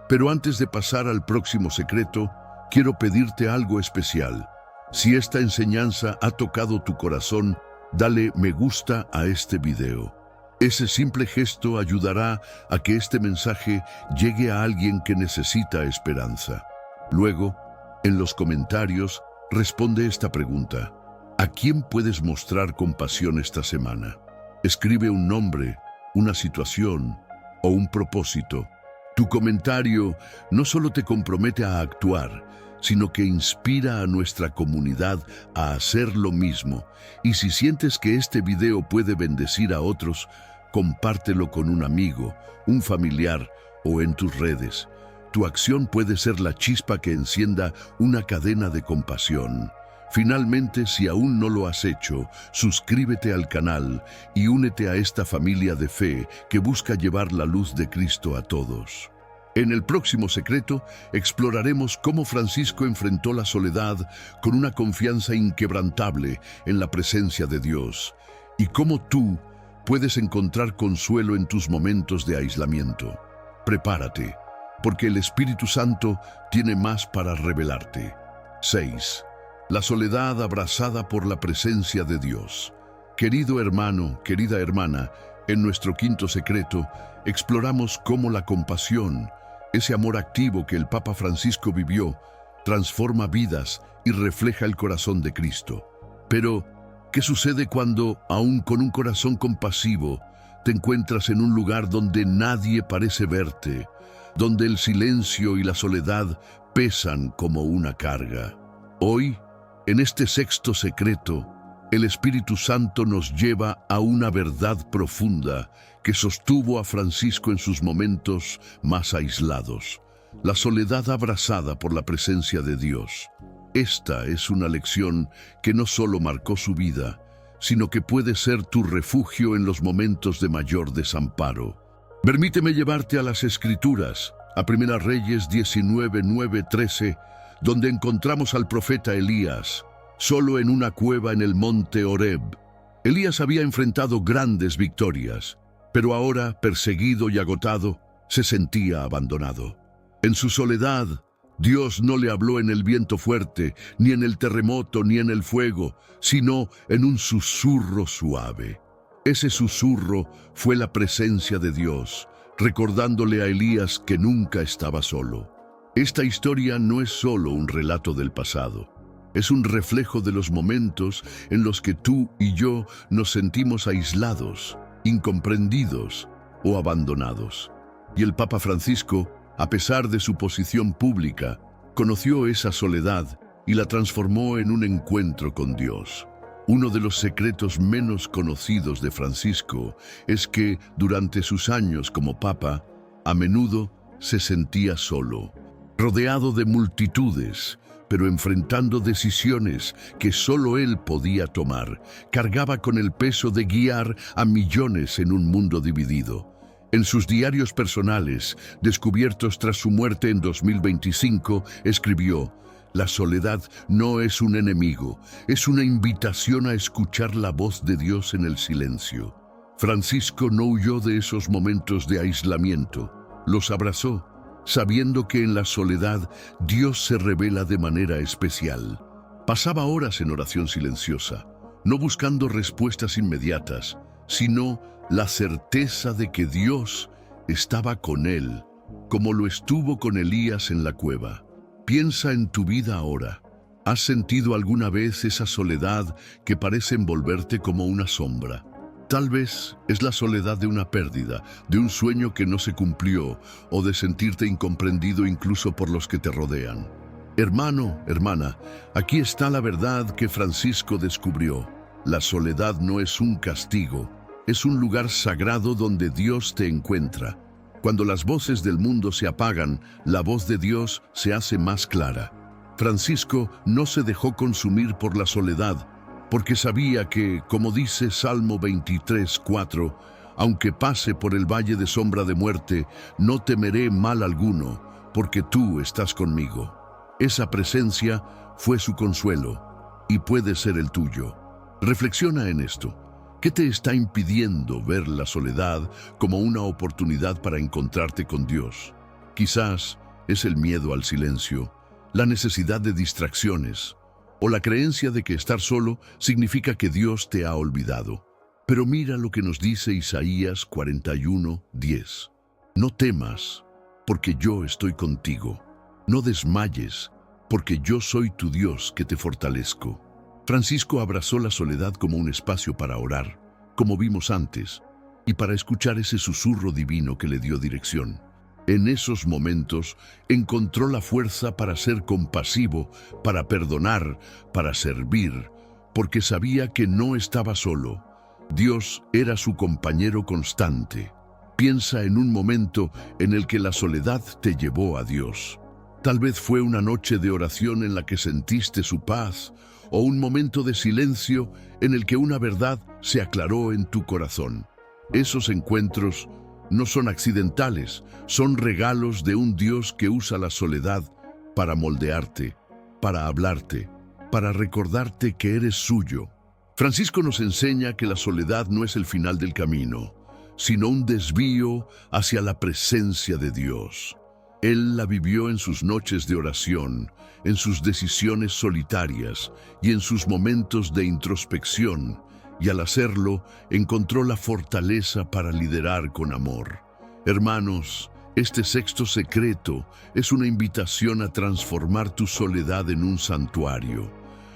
A: Pero antes de pasar al próximo secreto, quiero pedirte algo especial. Si esta enseñanza ha tocado tu corazón, dale me gusta a este video. Ese simple gesto ayudará a que este mensaje llegue a alguien que necesita esperanza. Luego, en los comentarios, responde esta pregunta. ¿A quién puedes mostrar compasión esta semana? Escribe un nombre, una situación o un propósito. Tu comentario no solo te compromete a actuar, sino que inspira a nuestra comunidad a hacer lo mismo. Y si sientes que este video puede bendecir a otros, compártelo con un amigo, un familiar o en tus redes. Tu acción puede ser la chispa que encienda una cadena de compasión. Finalmente, si aún no lo has hecho, suscríbete al canal y únete a esta familia de fe que busca llevar la luz de Cristo a todos. En el próximo secreto, exploraremos cómo Francisco enfrentó la soledad con una confianza inquebrantable en la presencia de Dios, y cómo tú puedes encontrar consuelo en tus momentos de aislamiento. Prepárate, porque el Espíritu Santo tiene más para revelarte. 6. La soledad abrazada por la presencia de Dios. Querido hermano, querida hermana, en nuestro quinto secreto, exploramos cómo la compasión, ese amor activo que el Papa Francisco vivió, transforma vidas y refleja el corazón de Cristo. Pero, ¿qué sucede cuando, aún con un corazón compasivo, te encuentras en un lugar donde nadie parece verte, donde el silencio y la soledad pesan como una carga? Hoy, en este sexto secreto, el Espíritu Santo nos lleva a una verdad profunda que sostuvo a Francisco en sus momentos más aislados: la soledad abrazada por la presencia de Dios. Esta es una lección que no solo marcó su vida, sino que puede ser tu refugio en los momentos de mayor desamparo. Permíteme llevarte a las Escrituras, a 1 Reyes 19, 9, 13, donde encontramos al profeta Elías, solo en una cueva en el monte Horeb. Elías había enfrentado grandes victorias, pero ahora, perseguido y agotado, se sentía abandonado. En su soledad, Dios no le habló en el viento fuerte, ni en el terremoto, ni en el fuego, sino en un susurro suave. Ese susurro fue la presencia de Dios, recordándole a Elías que nunca estaba solo. Esta historia no es solo un relato del pasado, es un reflejo de los momentos en los que tú y yo nos sentimos aislados, incomprendidos o abandonados. Y el Papa Francisco, a pesar de su posición pública, conoció esa soledad y la transformó en un encuentro con Dios. Uno de los secretos menos conocidos de Francisco es que, durante sus años como Papa, a menudo se sentía solo, rodeado de multitudes, pero enfrentando decisiones que solo él podía tomar. Cargaba con el peso de guiar a millones en un mundo dividido. En sus diarios personales, descubiertos tras su muerte en 2025, escribió: «La soledad no es un enemigo, es una invitación a escuchar la voz de Dios en el silencio». Francisco no huyó de esos momentos de aislamiento, los abrazó, sabiendo que en la soledad Dios se revela de manera especial. Pasaba horas en oración silenciosa, no buscando respuestas inmediatas, sino la certeza de que Dios estaba con él, como lo estuvo con Elías en la cueva. Piensa en tu vida ahora. ¿Has sentido alguna vez esa soledad que parece envolverte como una sombra? Tal vez es la soledad de una pérdida, de un sueño que no se cumplió, o de sentirte incomprendido incluso por los que te rodean. Hermano, hermana, aquí está la verdad que Francisco descubrió. La soledad no es un castigo, es un lugar sagrado donde Dios te encuentra. Cuando las voces del mundo se apagan, la voz de Dios se hace más clara. Francisco no se dejó consumir por la soledad, porque sabía que, como dice Salmo 23:4, Aunque pase por el valle de sombra de muerte, no temeré mal alguno, porque tú estás conmigo. Esa presencia fue su consuelo y puede ser el tuyo. Reflexiona en esto. ¿Qué te está impidiendo ver la soledad como una oportunidad para encontrarte con Dios? Quizás es el miedo al silencio, la necesidad de distracciones, o la creencia de que estar solo significa que Dios te ha olvidado. Pero mira lo que nos dice Isaías 41:10. No temas, porque yo estoy contigo. No desmayes, porque yo soy tu Dios que te fortalezco. Francisco abrazó la soledad como un espacio para orar, como vimos antes, y para escuchar ese susurro divino que le dio dirección. En esos momentos encontró la fuerza para ser compasivo, para perdonar, para servir, porque sabía que no estaba solo. Dios era su compañero constante. Piensa en un momento en el que la soledad te llevó a Dios. Tal vez fue una noche de oración en la que sentiste su paz, o un momento de silencio en el que una verdad se aclaró en tu corazón. Esos encuentros no son accidentales, son regalos de un Dios que usa la soledad para moldearte, para hablarte, para recordarte que eres suyo. Francisco nos enseña que la soledad no es el final del camino, sino un desvío hacia la presencia de Dios. Él la vivió en sus noches de oración, en sus decisiones solitarias y en sus momentos de introspección, y al hacerlo encontró la fortaleza para liderar con amor. Hermanos, este sexto secreto es una invitación a transformar tu soledad en un santuario.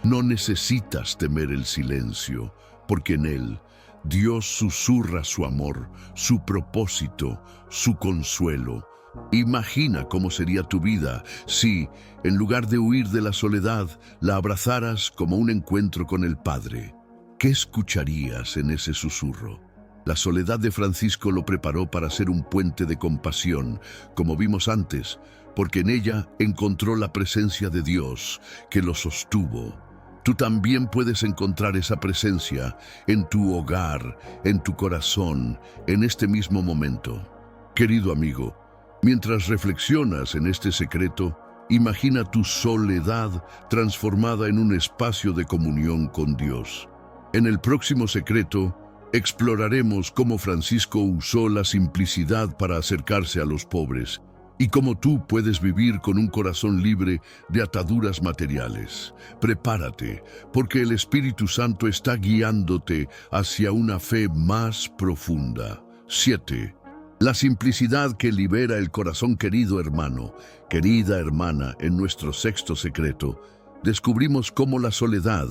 A: No necesitas temer el silencio, porque en él Dios susurra su amor, su propósito, su consuelo. Imagina cómo sería tu vida si, en lugar de huir de la soledad, la abrazaras como un encuentro con el Padre. ¿Qué escucharías en ese susurro? La soledad de Francisco lo preparó para ser un puente de compasión, como vimos antes, porque en ella encontró la presencia de Dios, que lo sostuvo. Tú también puedes encontrar esa presencia en tu hogar, en tu corazón, en este mismo momento. Querido amigo, mientras reflexionas en este secreto, imagina tu soledad transformada en un espacio de comunión con Dios. En el próximo secreto, exploraremos cómo Francisco usó la simplicidad para acercarse a los pobres y cómo tú puedes vivir con un corazón libre de ataduras materiales. Prepárate, porque el Espíritu Santo está guiándote hacia una fe más profunda. 7. La simplicidad que libera el corazón, querido hermano, querida hermana. En nuestro sexto secreto, descubrimos cómo la soledad,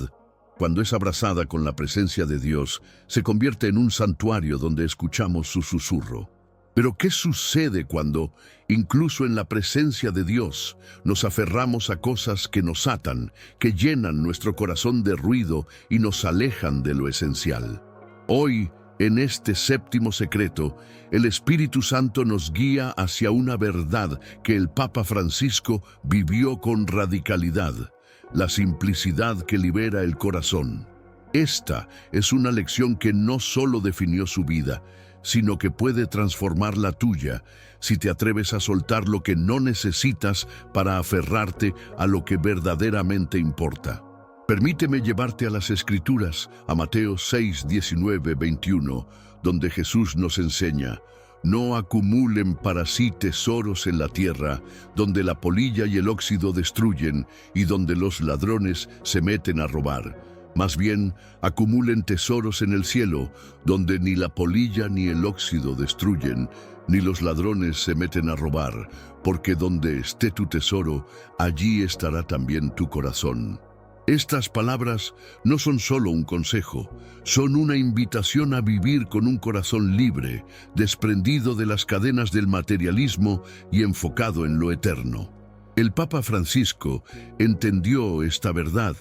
A: cuando es abrazada con la presencia de Dios, se convierte en un santuario donde escuchamos su susurro. Pero ¿qué sucede cuando, incluso en la presencia de Dios, nos aferramos a cosas que nos atan, que llenan nuestro corazón de ruido y nos alejan de lo esencial? Hoy, en este séptimo secreto, el Espíritu Santo nos guía hacia una verdad que el Papa Francisco vivió con radicalidad: la simplicidad que libera el corazón. Esta es una lección que no solo definió su vida, sino que puede transformar la tuya si te atreves a soltar lo que no necesitas para aferrarte a lo que verdaderamente importa. Permíteme llevarte a las Escrituras, a Mateo 6, 19, 21, donde Jesús nos enseña: no acumulen para sí tesoros en la tierra, donde la polilla y el óxido destruyen y donde los ladrones se meten a robar. Más bien, acumulen tesoros en el cielo, donde ni la polilla ni el óxido destruyen, ni los ladrones se meten a robar, porque donde esté tu tesoro, allí estará también tu corazón. Estas palabras no son solo un consejo, son una invitación a vivir con un corazón libre, desprendido de las cadenas del materialismo y enfocado en lo eterno. El Papa Francisco entendió esta verdad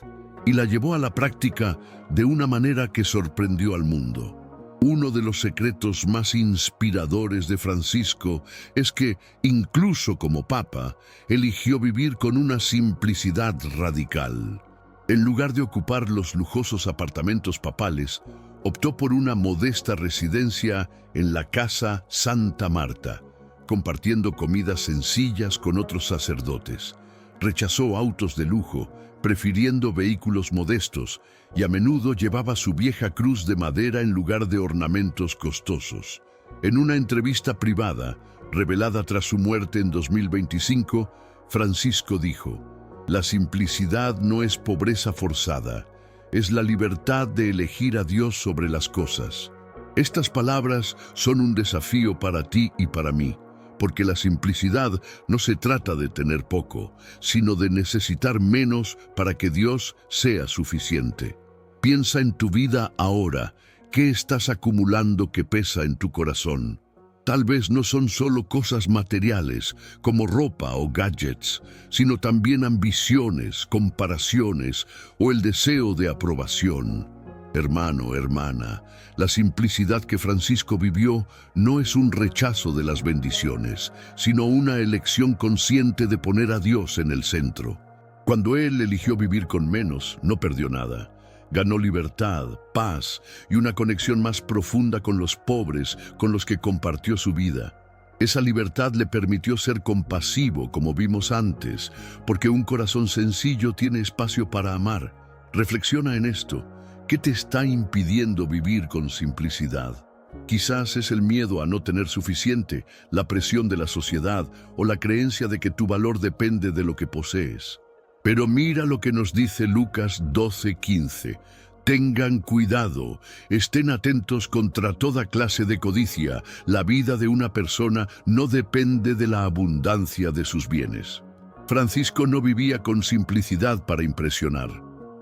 A: y la llevó a la práctica de una manera que sorprendió al mundo. Uno de los secretos más inspiradores de Francisco es que, incluso como Papa, eligió vivir con una simplicidad radical. En lugar de ocupar los lujosos apartamentos papales, Optó por una modesta residencia en la Casa Santa Marta, compartiendo comidas sencillas con otros sacerdotes. Rechazó autos de lujo, prefiriendo vehículos modestos, y a menudo llevaba su vieja cruz de madera en lugar de ornamentos costosos. En una entrevista privada, revelada tras su muerte en 2025, Francisco dijo: «La simplicidad no es pobreza forzada, es la libertad de elegir a Dios sobre las cosas». Estas palabras son un desafío para ti y para mí, porque la simplicidad no se trata de tener poco, sino de necesitar menos para que Dios sea suficiente. Piensa en tu vida ahora. ¿Qué estás acumulando que pesa en tu corazón? Tal vez no son solo cosas materiales, como ropa o gadgets, sino también ambiciones, comparaciones o el deseo de aprobación. Hermano, hermana, la simplicidad que Francisco vivió no es un rechazo de las bendiciones, sino una elección consciente de poner a Dios en el centro. Cuando él eligió vivir con menos, no perdió nada. Ganó libertad, paz y una conexión más profunda con los pobres con los que compartió su vida. Esa libertad le permitió ser compasivo, como vimos antes, porque un corazón sencillo tiene espacio para amar. Reflexiona en esto. ¿Qué te está impidiendo vivir con simplicidad? Quizás es el miedo a no tener suficiente, la presión de la sociedad o la creencia de que tu valor depende de lo que posees. Pero mira lo que nos dice Lucas 12:15. Tengan cuidado, estén atentos contra toda clase de codicia. La vida de una persona no depende de la abundancia de sus bienes. Francisco no vivía con simplicidad para impresionar.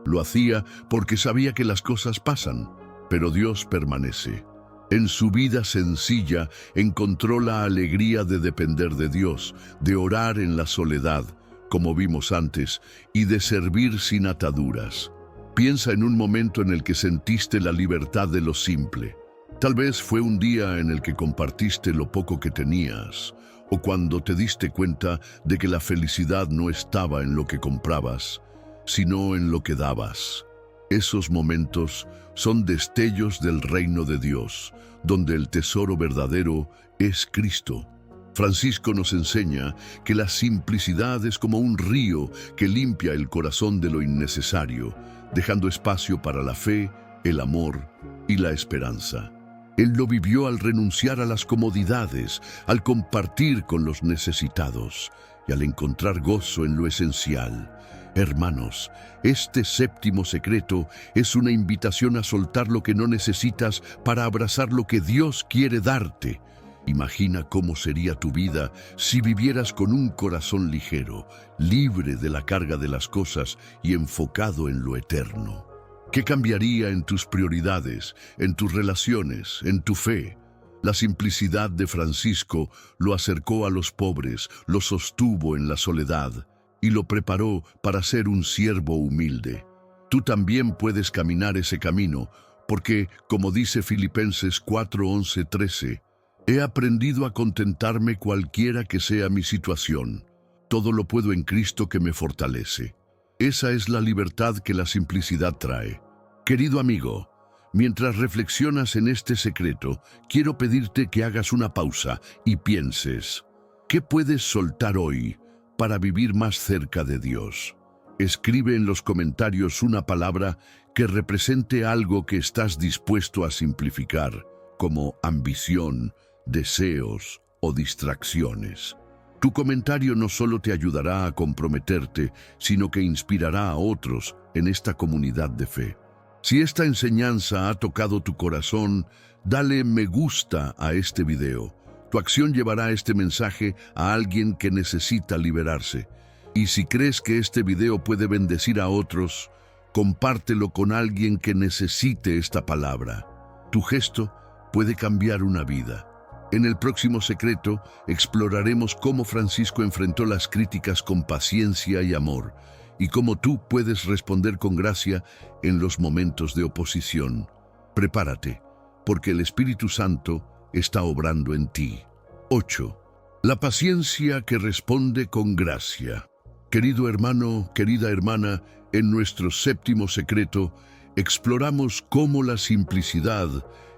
A: Lo hacía porque sabía que las cosas pasan, pero Dios permanece. En su vida sencilla encontró la alegría de depender de Dios, de orar en la soledad, como vimos antes, y de servir sin ataduras. Piensa en un momento en el que sentiste la libertad de lo simple. Tal vez fue un día en el que compartiste lo poco que tenías, o cuando te diste cuenta de que la felicidad no estaba en lo que comprabas, sino en lo que dabas. Esos momentos son destellos del reino de Dios, donde el tesoro verdadero es Cristo. Francisco nos enseña que la simplicidad es como un río que limpia el corazón de lo innecesario, dejando espacio para la fe, el amor y la esperanza. Él lo vivió al renunciar a las comodidades, al compartir con los necesitados y al encontrar gozo en lo esencial. Hermanos, este séptimo secreto es una invitación a soltar lo que no necesitas para abrazar lo que Dios quiere darte. Imagina cómo sería tu vida si vivieras con un corazón ligero, libre de la carga de las cosas y enfocado en lo eterno. ¿Qué cambiaría en tus prioridades, en tus relaciones, en tu fe? La simplicidad de Francisco lo acercó a los pobres, lo sostuvo en la soledad y lo preparó para ser un siervo humilde. Tú también puedes caminar ese camino, porque, como dice Filipenses 4:11-13, he aprendido a contentarme cualquiera que sea mi situación. Todo lo puedo en Cristo que me fortalece. Esa es la libertad que la simplicidad trae. Querido amigo, mientras reflexionas en este secreto, quiero pedirte que hagas una pausa y pienses, ¿qué puedes soltar hoy para vivir más cerca de Dios? Escribe en los comentarios una palabra que represente algo que estás dispuesto a simplificar, como ambición, deseos o distracciones. Tu comentario no solo te ayudará a comprometerte, sino que inspirará a otros en esta comunidad de fe. Si esta enseñanza ha tocado tu corazón, dale me gusta a este video. Tu acción llevará este mensaje a alguien que necesita liberarse. Y si crees que este video puede bendecir a otros, compártelo con alguien que necesite esta palabra. Tu gesto puede cambiar una vida. En el próximo secreto exploraremos cómo Francisco enfrentó las críticas con paciencia y amor, y cómo tú puedes responder con gracia en los momentos de oposición. Prepárate, porque el Espíritu Santo está obrando en ti. 8. La paciencia que responde con gracia. Querido hermano, querida hermana, en nuestro séptimo secreto, exploramos cómo la simplicidad,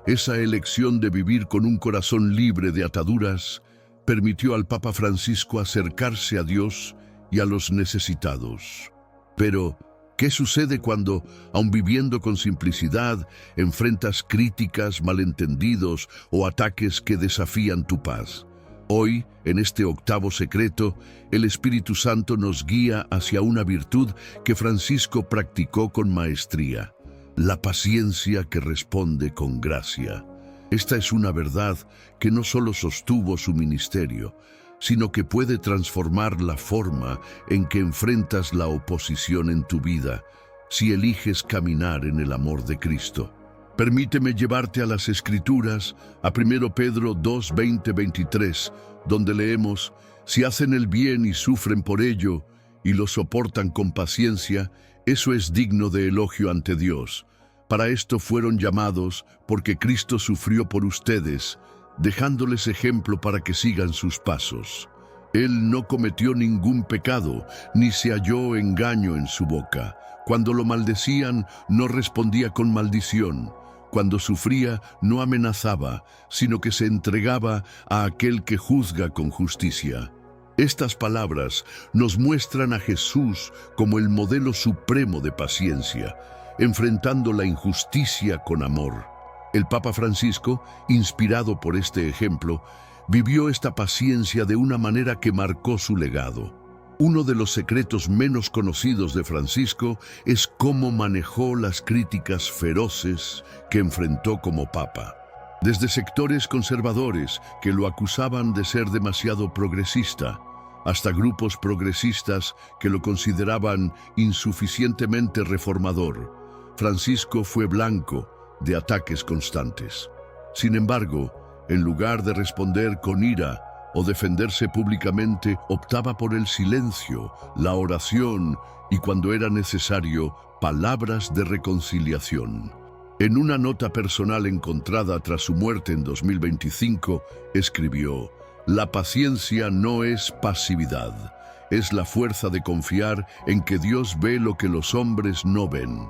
A: esa elección de vivir con un corazón libre de ataduras, permitió al Papa Francisco acercarse a Dios y a los necesitados. Pero, ¿qué sucede cuando, aun viviendo con simplicidad, enfrentas críticas, malentendidos o ataques que desafían tu paz? Hoy, en este octavo secreto, el Espíritu Santo nos guía hacia una virtud que Francisco practicó con maestría: la paciencia que responde con gracia. Esta es una verdad que no solo sostuvo su ministerio, sino que puede transformar la forma en que enfrentas la oposición en tu vida, si eliges caminar en el amor de Cristo. Permíteme llevarte a las Escrituras, a 1 Pedro 2, 20, 23, donde leemos: si hacen el bien y sufren por ello, y lo soportan con paciencia, eso es digno de elogio ante Dios. Para esto fueron llamados, porque Cristo sufrió por ustedes, dejándoles ejemplo para que sigan sus pasos. Él no cometió ningún pecado, ni se halló engaño en su boca. Cuando lo maldecían, no respondía con maldición. Cuando sufría, no amenazaba, sino que se entregaba a aquel que juzga con justicia. Estas palabras nos muestran a Jesús como el modelo supremo de paciencia, enfrentando la injusticia con amor. El Papa Francisco, inspirado por este ejemplo, vivió esta paciencia de una manera que marcó su legado. Uno de los secretos menos conocidos de Francisco es cómo manejó las críticas feroces que enfrentó como Papa. Desde sectores conservadores que lo acusaban de ser demasiado progresista, hasta grupos progresistas que lo consideraban insuficientemente reformador, Francisco fue blanco de ataques constantes. Sin embargo, en lugar de responder con ira o defenderse públicamente, optaba por el silencio, la oración y, cuando era necesario, palabras de reconciliación. En una nota personal encontrada tras su muerte en 2025, escribió: la paciencia no es pasividad, es la fuerza de confiar en que Dios ve lo que los hombres no ven.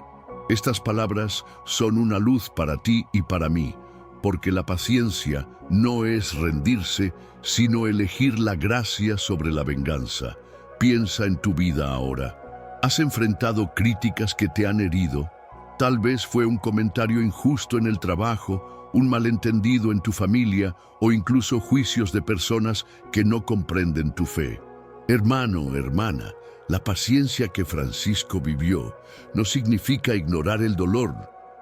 A: Estas palabras son una luz para ti y para mí, porque la paciencia no es rendirse, sino elegir la gracia sobre la venganza. Piensa en tu vida ahora. ¿Has enfrentado críticas que te han herido? Tal vez fue un comentario injusto en el trabajo, un malentendido en tu familia o incluso juicios de personas que no comprenden tu fe. Hermano, hermana, la paciencia que Francisco vivió no significa ignorar el dolor,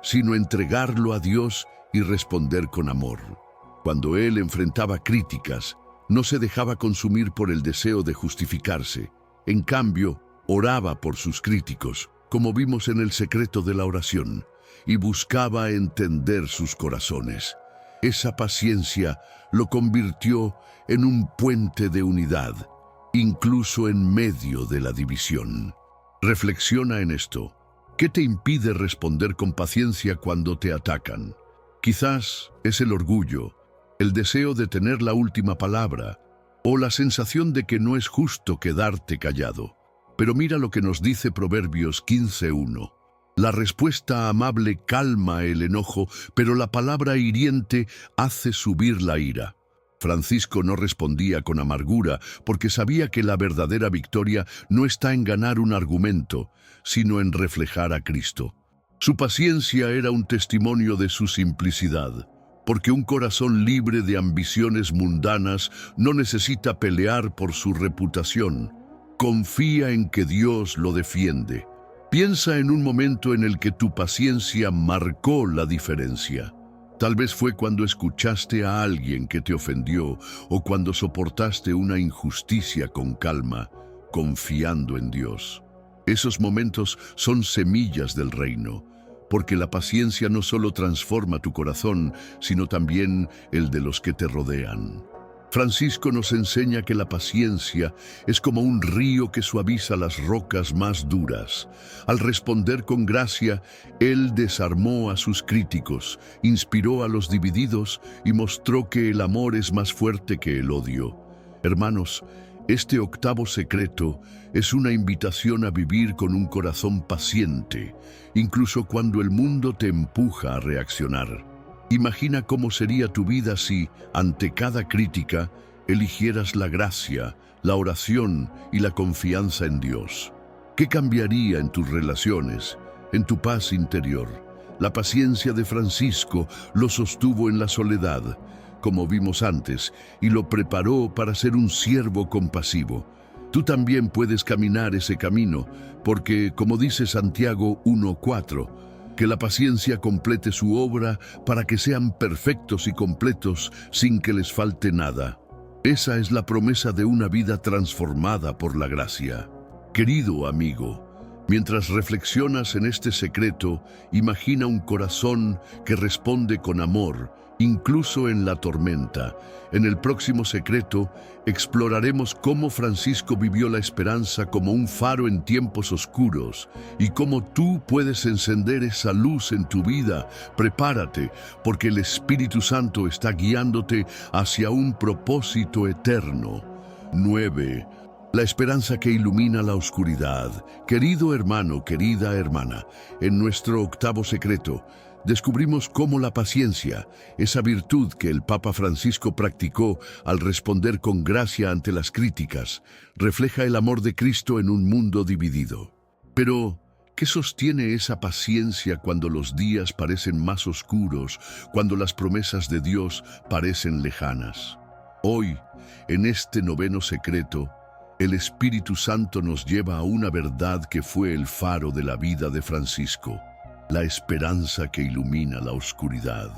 A: sino entregarlo a Dios y responder con amor. Cuando él enfrentaba críticas, no se dejaba consumir por el deseo de justificarse. En cambio, oraba por sus críticos, como vimos en el secreto de la oración, y buscaba entender sus corazones. Esa paciencia lo convirtió en un puente de unidad, incluso en medio de la división. Reflexiona en esto. ¿Qué te impide responder con paciencia cuando te atacan? Quizás es el orgullo, el deseo de tener la última palabra, o la sensación de que no es justo quedarte callado. Pero mira lo que nos dice Proverbios 15:1. La respuesta amable calma el enojo, pero la palabra hiriente hace subir la ira. Francisco no respondía con amargura porque sabía que la verdadera victoria no está en ganar un argumento, sino en reflejar a Cristo. Su paciencia era un testimonio de su simplicidad, porque un corazón libre de ambiciones mundanas no necesita pelear por su reputación. Confía en que Dios lo defiende. Piensa en un momento en el que tu paciencia marcó la diferencia. Tal vez fue cuando escuchaste a alguien que te ofendió o cuando soportaste una injusticia con calma, confiando en Dios. Esos momentos son semillas del reino, porque la paciencia no solo transforma tu corazón, sino también el de los que te rodean. Francisco nos enseña que la paciencia es como un río que suaviza las rocas más duras. Al responder con gracia, él desarmó a sus críticos, inspiró a los divididos y mostró que el amor es más fuerte que el odio. Hermanos, Este octavo secreto es una invitación a vivir con un corazón paciente, incluso cuando el mundo te empuja a reaccionar. Imagina cómo sería tu vida si, ante cada crítica, eligieras la gracia, la oración y la confianza en Dios. ¿Qué cambiaría en tus relaciones, en tu paz interior? La paciencia de Francisco lo sostuvo en la soledad, como vimos antes, y lo preparó para ser un siervo compasivo. Tú también puedes caminar ese camino, porque, como dice Santiago 1:4, que la paciencia complete su obra para que sean perfectos y completos sin que les falte nada. Esa es la promesa de una vida transformada por la gracia. Querido amigo, mientras reflexionas en este secreto, imagina un corazón que responde con amor, incluso en la tormenta. En el próximo secreto, exploraremos cómo Francisco vivió la esperanza como un faro en tiempos oscuros y cómo tú puedes encender esa luz en tu vida. Prepárate, porque el Espíritu Santo está guiándote hacia un propósito eterno. 9. La esperanza que ilumina la oscuridad. Querido hermano, querida hermana, en nuestro octavo secreto, descubrimos cómo la paciencia, esa virtud que el Papa Francisco practicó al responder con gracia ante las críticas, refleja el amor de Cristo en un mundo dividido. Pero, ¿qué sostiene esa paciencia cuando los días parecen más oscuros, cuando las promesas de Dios parecen lejanas? Hoy, en este noveno secreto, el Espíritu Santo nos lleva a una verdad que fue el faro de la vida de Francisco. La esperanza que ilumina la oscuridad.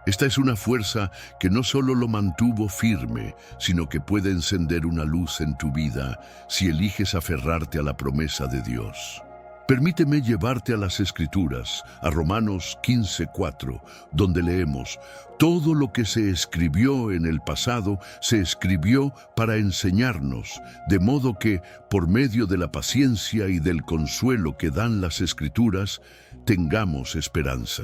A: Esta es una fuerza que no solo lo mantuvo firme, sino que puede encender una luz en tu vida si eliges aferrarte a la promesa de Dios. Permíteme llevarte a las Escrituras, a Romanos 15:4, donde leemos: todo lo que se escribió en el pasado se escribió para enseñarnos, de modo que, por medio de la paciencia y del consuelo que dan las Escrituras, tengamos esperanza.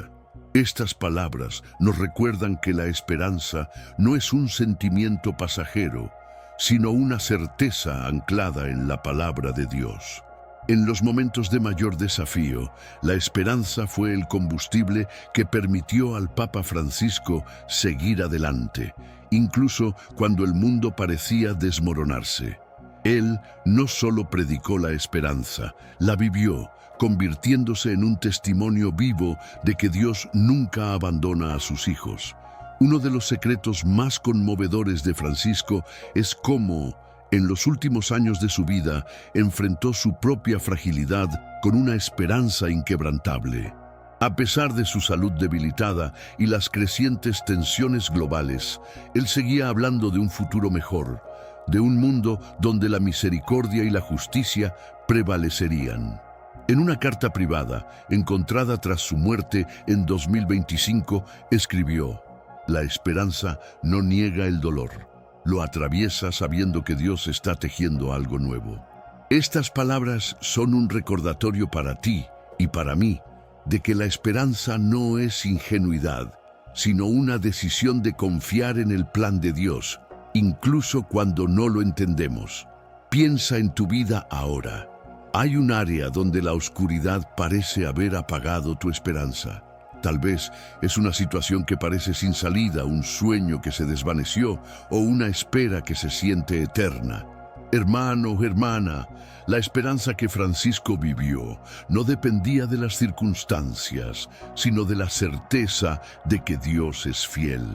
A: Estas palabras nos recuerdan que la esperanza no es un sentimiento pasajero, sino una certeza anclada en la palabra de Dios. En los momentos de mayor desafío, la esperanza fue el combustible que permitió al Papa Francisco seguir adelante, incluso cuando el mundo parecía desmoronarse. Él no solo predicó la esperanza, la vivió, convirtiéndose en un testimonio vivo de que Dios nunca abandona a sus hijos. Uno de los secretos más conmovedores de Francisco es cómo, en los últimos años de su vida, enfrentó su propia fragilidad con una esperanza inquebrantable. A pesar de su salud debilitada y las crecientes tensiones globales, él seguía hablando de un futuro mejor, de un mundo donde la misericordia y la justicia prevalecerían. En una carta privada, encontrada tras su muerte en 2025, escribió: la esperanza no niega el dolor. Lo atraviesa sabiendo que Dios está tejiendo algo nuevo. Estas palabras son un recordatorio para ti y para mí de que la esperanza no es ingenuidad, sino una decisión de confiar en el plan de Dios, incluso cuando no lo entendemos. Piensa en tu vida ahora. ¿Hay un área donde la oscuridad parece haber apagado tu esperanza? Tal vez es una situación que parece sin salida, un sueño que se desvaneció o una espera que se siente eterna. Hermano, hermana, la esperanza que Francisco vivió no dependía de las circunstancias, sino de la certeza de que Dios es fiel.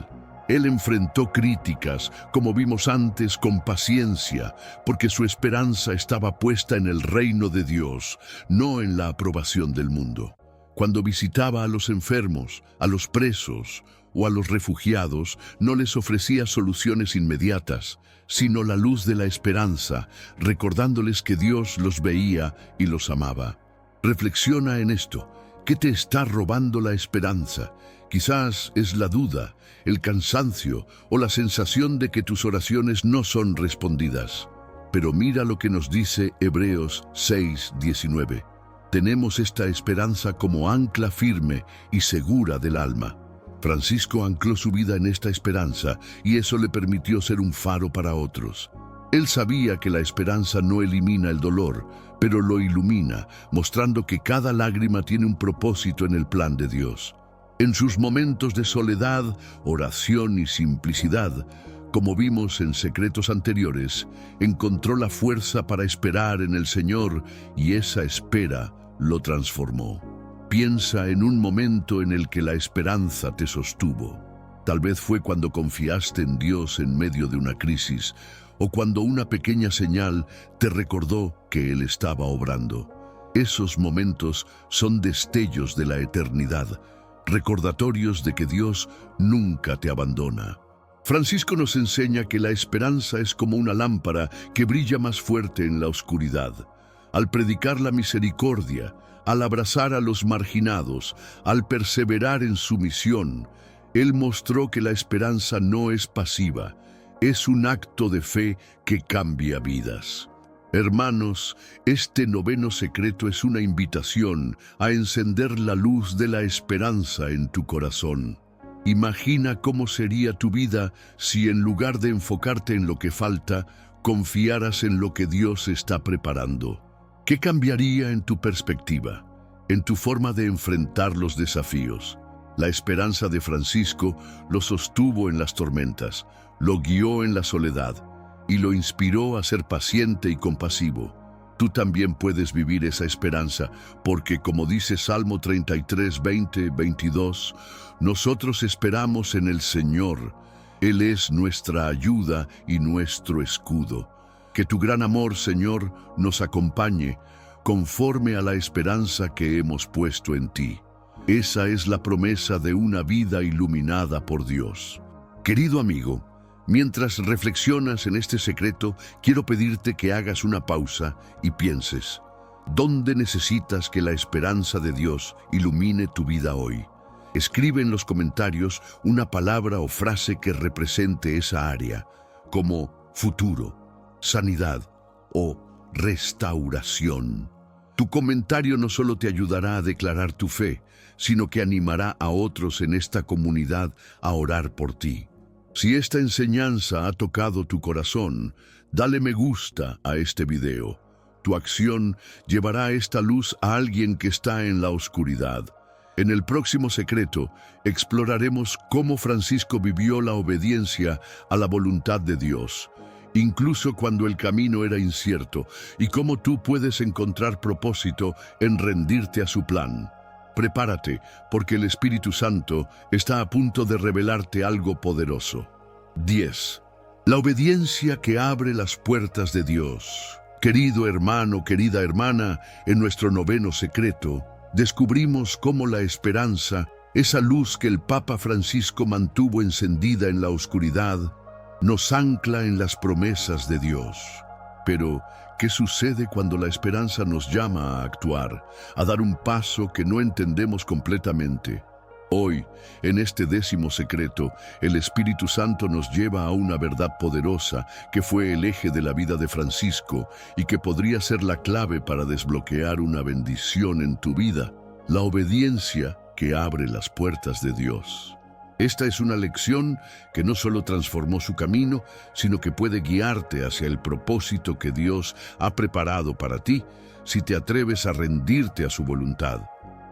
A: Él enfrentó críticas, como vimos antes, con paciencia, porque su esperanza estaba puesta en el reino de Dios, no en la aprobación del mundo. Cuando visitaba a los enfermos, a los presos o a los refugiados, no les ofrecía soluciones inmediatas, sino la luz de la esperanza, recordándoles que Dios los veía y los amaba. Reflexiona en esto. ¿Qué te está robando la esperanza? Quizás es la duda, el cansancio o la sensación de que tus oraciones no son respondidas. Pero mira lo que nos dice Hebreos 6:19. Tenemos esta esperanza como ancla firme y segura del alma. Francisco ancló su vida en esta esperanza y eso le permitió ser un faro para otros. Él sabía que la esperanza no elimina el dolor, pero lo ilumina, mostrando que cada lágrima tiene un propósito en el plan de Dios. En sus momentos de soledad, oración y simplicidad, como vimos en secretos anteriores, encontró la fuerza para esperar en el Señor y esa espera lo transformó. Piensa en un momento en el que la esperanza te sostuvo. Tal vez fue cuando confiaste en Dios en medio de una crisis, o cuando una pequeña señal te recordó que Él estaba obrando. Esos momentos son destellos de la eternidad, recordatorios de que Dios nunca te abandona. Francisco nos enseña que la esperanza es como una lámpara que brilla más fuerte en la oscuridad. Al predicar la misericordia, al abrazar a los marginados, al perseverar en su misión, Él mostró que la esperanza no es pasiva, es un acto de fe que cambia vidas. Hermanos, este noveno secreto es una invitación a encender la luz de la esperanza en tu corazón. Imagina cómo sería tu vida si en lugar de enfocarte en lo que falta, confiaras en lo que Dios está preparando. ¿Qué cambiaría en tu perspectiva, en tu forma de enfrentar los desafíos? La esperanza de Francisco lo sostuvo en las tormentas, lo guió en la soledad y lo inspiró a ser paciente y compasivo. Tú también puedes vivir esa esperanza, porque como dice Salmo 33, 20, 22, nosotros esperamos en el Señor. Él es nuestra ayuda y nuestro escudo. Que tu gran amor, Señor, nos acompañe conforme a la esperanza que hemos puesto en ti. Esa es la promesa de una vida iluminada por Dios. Querido amigo, mientras reflexionas en este secreto, quiero pedirte que hagas una pausa y pienses, ¿dónde necesitas que la esperanza de Dios ilumine tu vida hoy? Escribe en los comentarios una palabra o frase que represente esa área, como futuro, sanidad o restauración. Tu comentario no solo te ayudará a declarar tu fe, sino que animará a otros en esta comunidad a orar por ti. Si esta enseñanza ha tocado tu corazón, dale me gusta a este video. Tu acción llevará esta luz a alguien que está en la oscuridad. En el próximo secreto, exploraremos cómo Francisco vivió la obediencia a la voluntad de Dios, incluso cuando el camino era incierto, y cómo tú puedes encontrar propósito en rendirte a su plan. Prepárate, porque el Espíritu Santo está a punto de revelarte algo poderoso. 10. La obediencia que abre las puertas de Dios. Querido hermano, querida hermana, en nuestro noveno secreto, descubrimos cómo la esperanza, esa luz que el Papa Francisco mantuvo encendida en la oscuridad, nos ancla en las promesas de Dios. Pero, ¿qué sucede cuando la esperanza nos llama a actuar, a dar un paso que no entendemos completamente? Hoy, en este 10º secreto, el Espíritu Santo nos lleva a una verdad poderosa que fue el eje de la vida de Francisco y que podría ser la clave para desbloquear una bendición en tu vida: la obediencia que abre las puertas de Dios. Esta es una lección que no solo transformó su camino, sino que puede guiarte hacia el propósito que Dios ha preparado para ti, si te atreves a rendirte a su voluntad.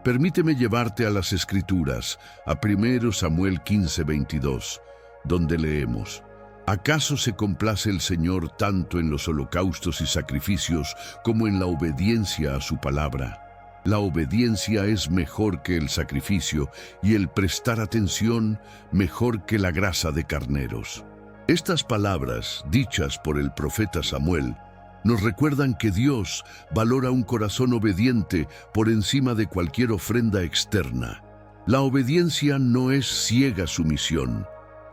A: Permíteme llevarte a las Escrituras, a 1 Samuel 15, 22, donde leemos: ¿Acaso se complace el Señor tanto en los holocaustos y sacrificios como en la obediencia a su palabra? La obediencia es mejor que el sacrificio y el prestar atención mejor que la grasa de carneros. Estas palabras, dichas por el profeta Samuel, nos recuerdan que Dios valora un corazón obediente por encima de cualquier ofrenda externa. La obediencia no es ciega sumisión,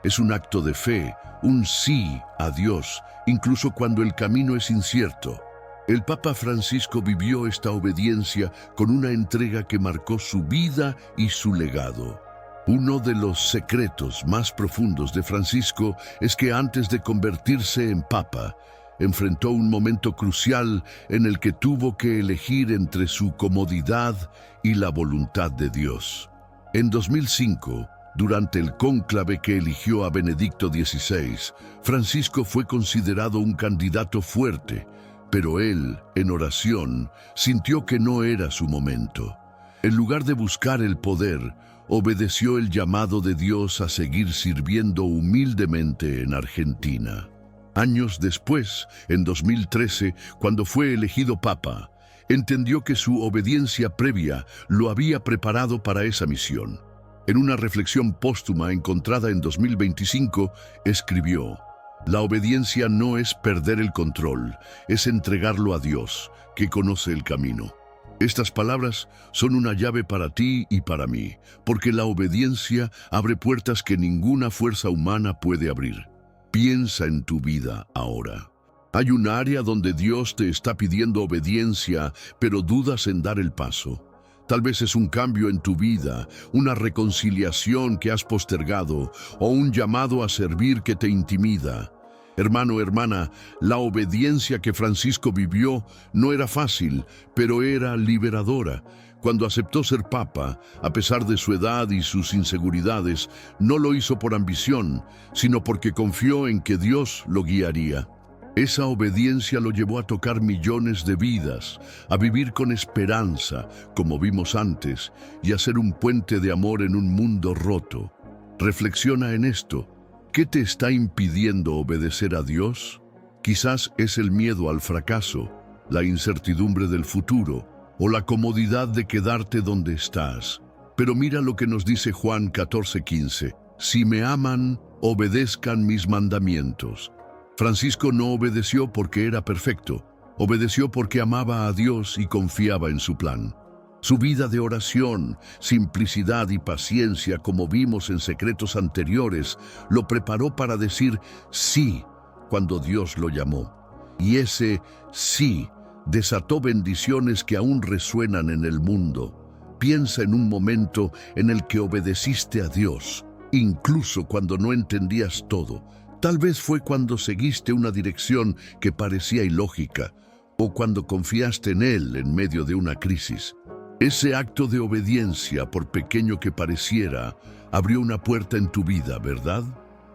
A: es un acto de fe, un sí a Dios, incluso cuando el camino es incierto. El Papa Francisco vivió esta obediencia con una entrega que marcó su vida y su legado. Uno de los secretos más profundos de Francisco es que antes de convertirse en Papa, enfrentó un momento crucial en el que tuvo que elegir entre su comodidad y la voluntad de Dios. En 2005, Durante el cónclave que eligió a Benedicto XVI, Francisco fue considerado un candidato fuerte, pero él, en oración, sintió que no era su momento. En lugar de buscar el poder, obedeció el llamado de Dios a seguir sirviendo humildemente en Argentina. Años después, en 2013, cuando fue elegido papa, entendió que su obediencia previa lo había preparado para esa misión. En una reflexión póstuma encontrada en 2025, escribió: «La obediencia no es perder el control, es entregarlo a Dios, que conoce el camino». Estas palabras son una llave para ti y para mí, porque la obediencia abre puertas que ninguna fuerza humana puede abrir. Piensa en tu vida ahora. ¿Hay un área donde Dios te está pidiendo obediencia, pero dudas en dar el paso? Tal vez es un cambio en tu vida, una reconciliación que has postergado o un llamado a servir que te intimida. Hermano, hermana, la obediencia que Francisco vivió no era fácil, pero era liberadora. Cuando aceptó ser papa, a pesar de su edad y sus inseguridades, no lo hizo por ambición, sino porque confió en que Dios lo guiaría. Esa obediencia lo llevó a tocar millones de vidas, a vivir con esperanza, como vimos antes, y a ser un puente de amor en un mundo roto. Reflexiona en esto. ¿Qué te está impidiendo obedecer a Dios? Quizás es el miedo al fracaso, la incertidumbre del futuro o la comodidad de quedarte donde estás. Pero mira lo que nos dice Juan 14:15. Si me aman, obedezcan mis mandamientos. Francisco no obedeció porque era perfecto, obedeció porque amaba a Dios y confiaba en su plan. Su vida de oración, simplicidad y paciencia, como vimos en secretos anteriores, lo preparó para decir sí cuando Dios lo llamó. Y ese sí desató bendiciones que aún resuenan en el mundo. Piensa en un momento en el que obedeciste a Dios, incluso cuando no entendías todo. Tal vez fue cuando seguiste una dirección que parecía ilógica, o cuando confiaste en Él en medio de una crisis. Ese acto de obediencia, por pequeño que pareciera, abrió una puerta en tu vida, ¿verdad?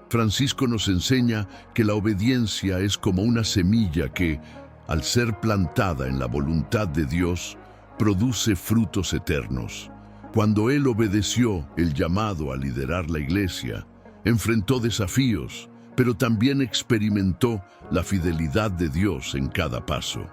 A: Francisco nos enseña que la obediencia es como una semilla que, al ser plantada en la voluntad de Dios, produce frutos eternos. Cuando él obedeció el llamado a liderar la iglesia, enfrentó desafíos, pero también experimentó la fidelidad de Dios en cada paso.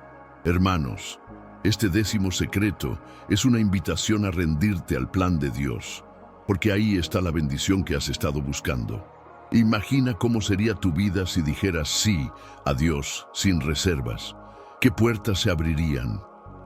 A: Hermanos, este 10º secreto es una invitación a rendirte al plan de Dios, porque ahí está la bendición que has estado buscando. Imagina cómo sería tu vida si dijeras sí a Dios sin reservas. ¿Qué puertas se abrirían?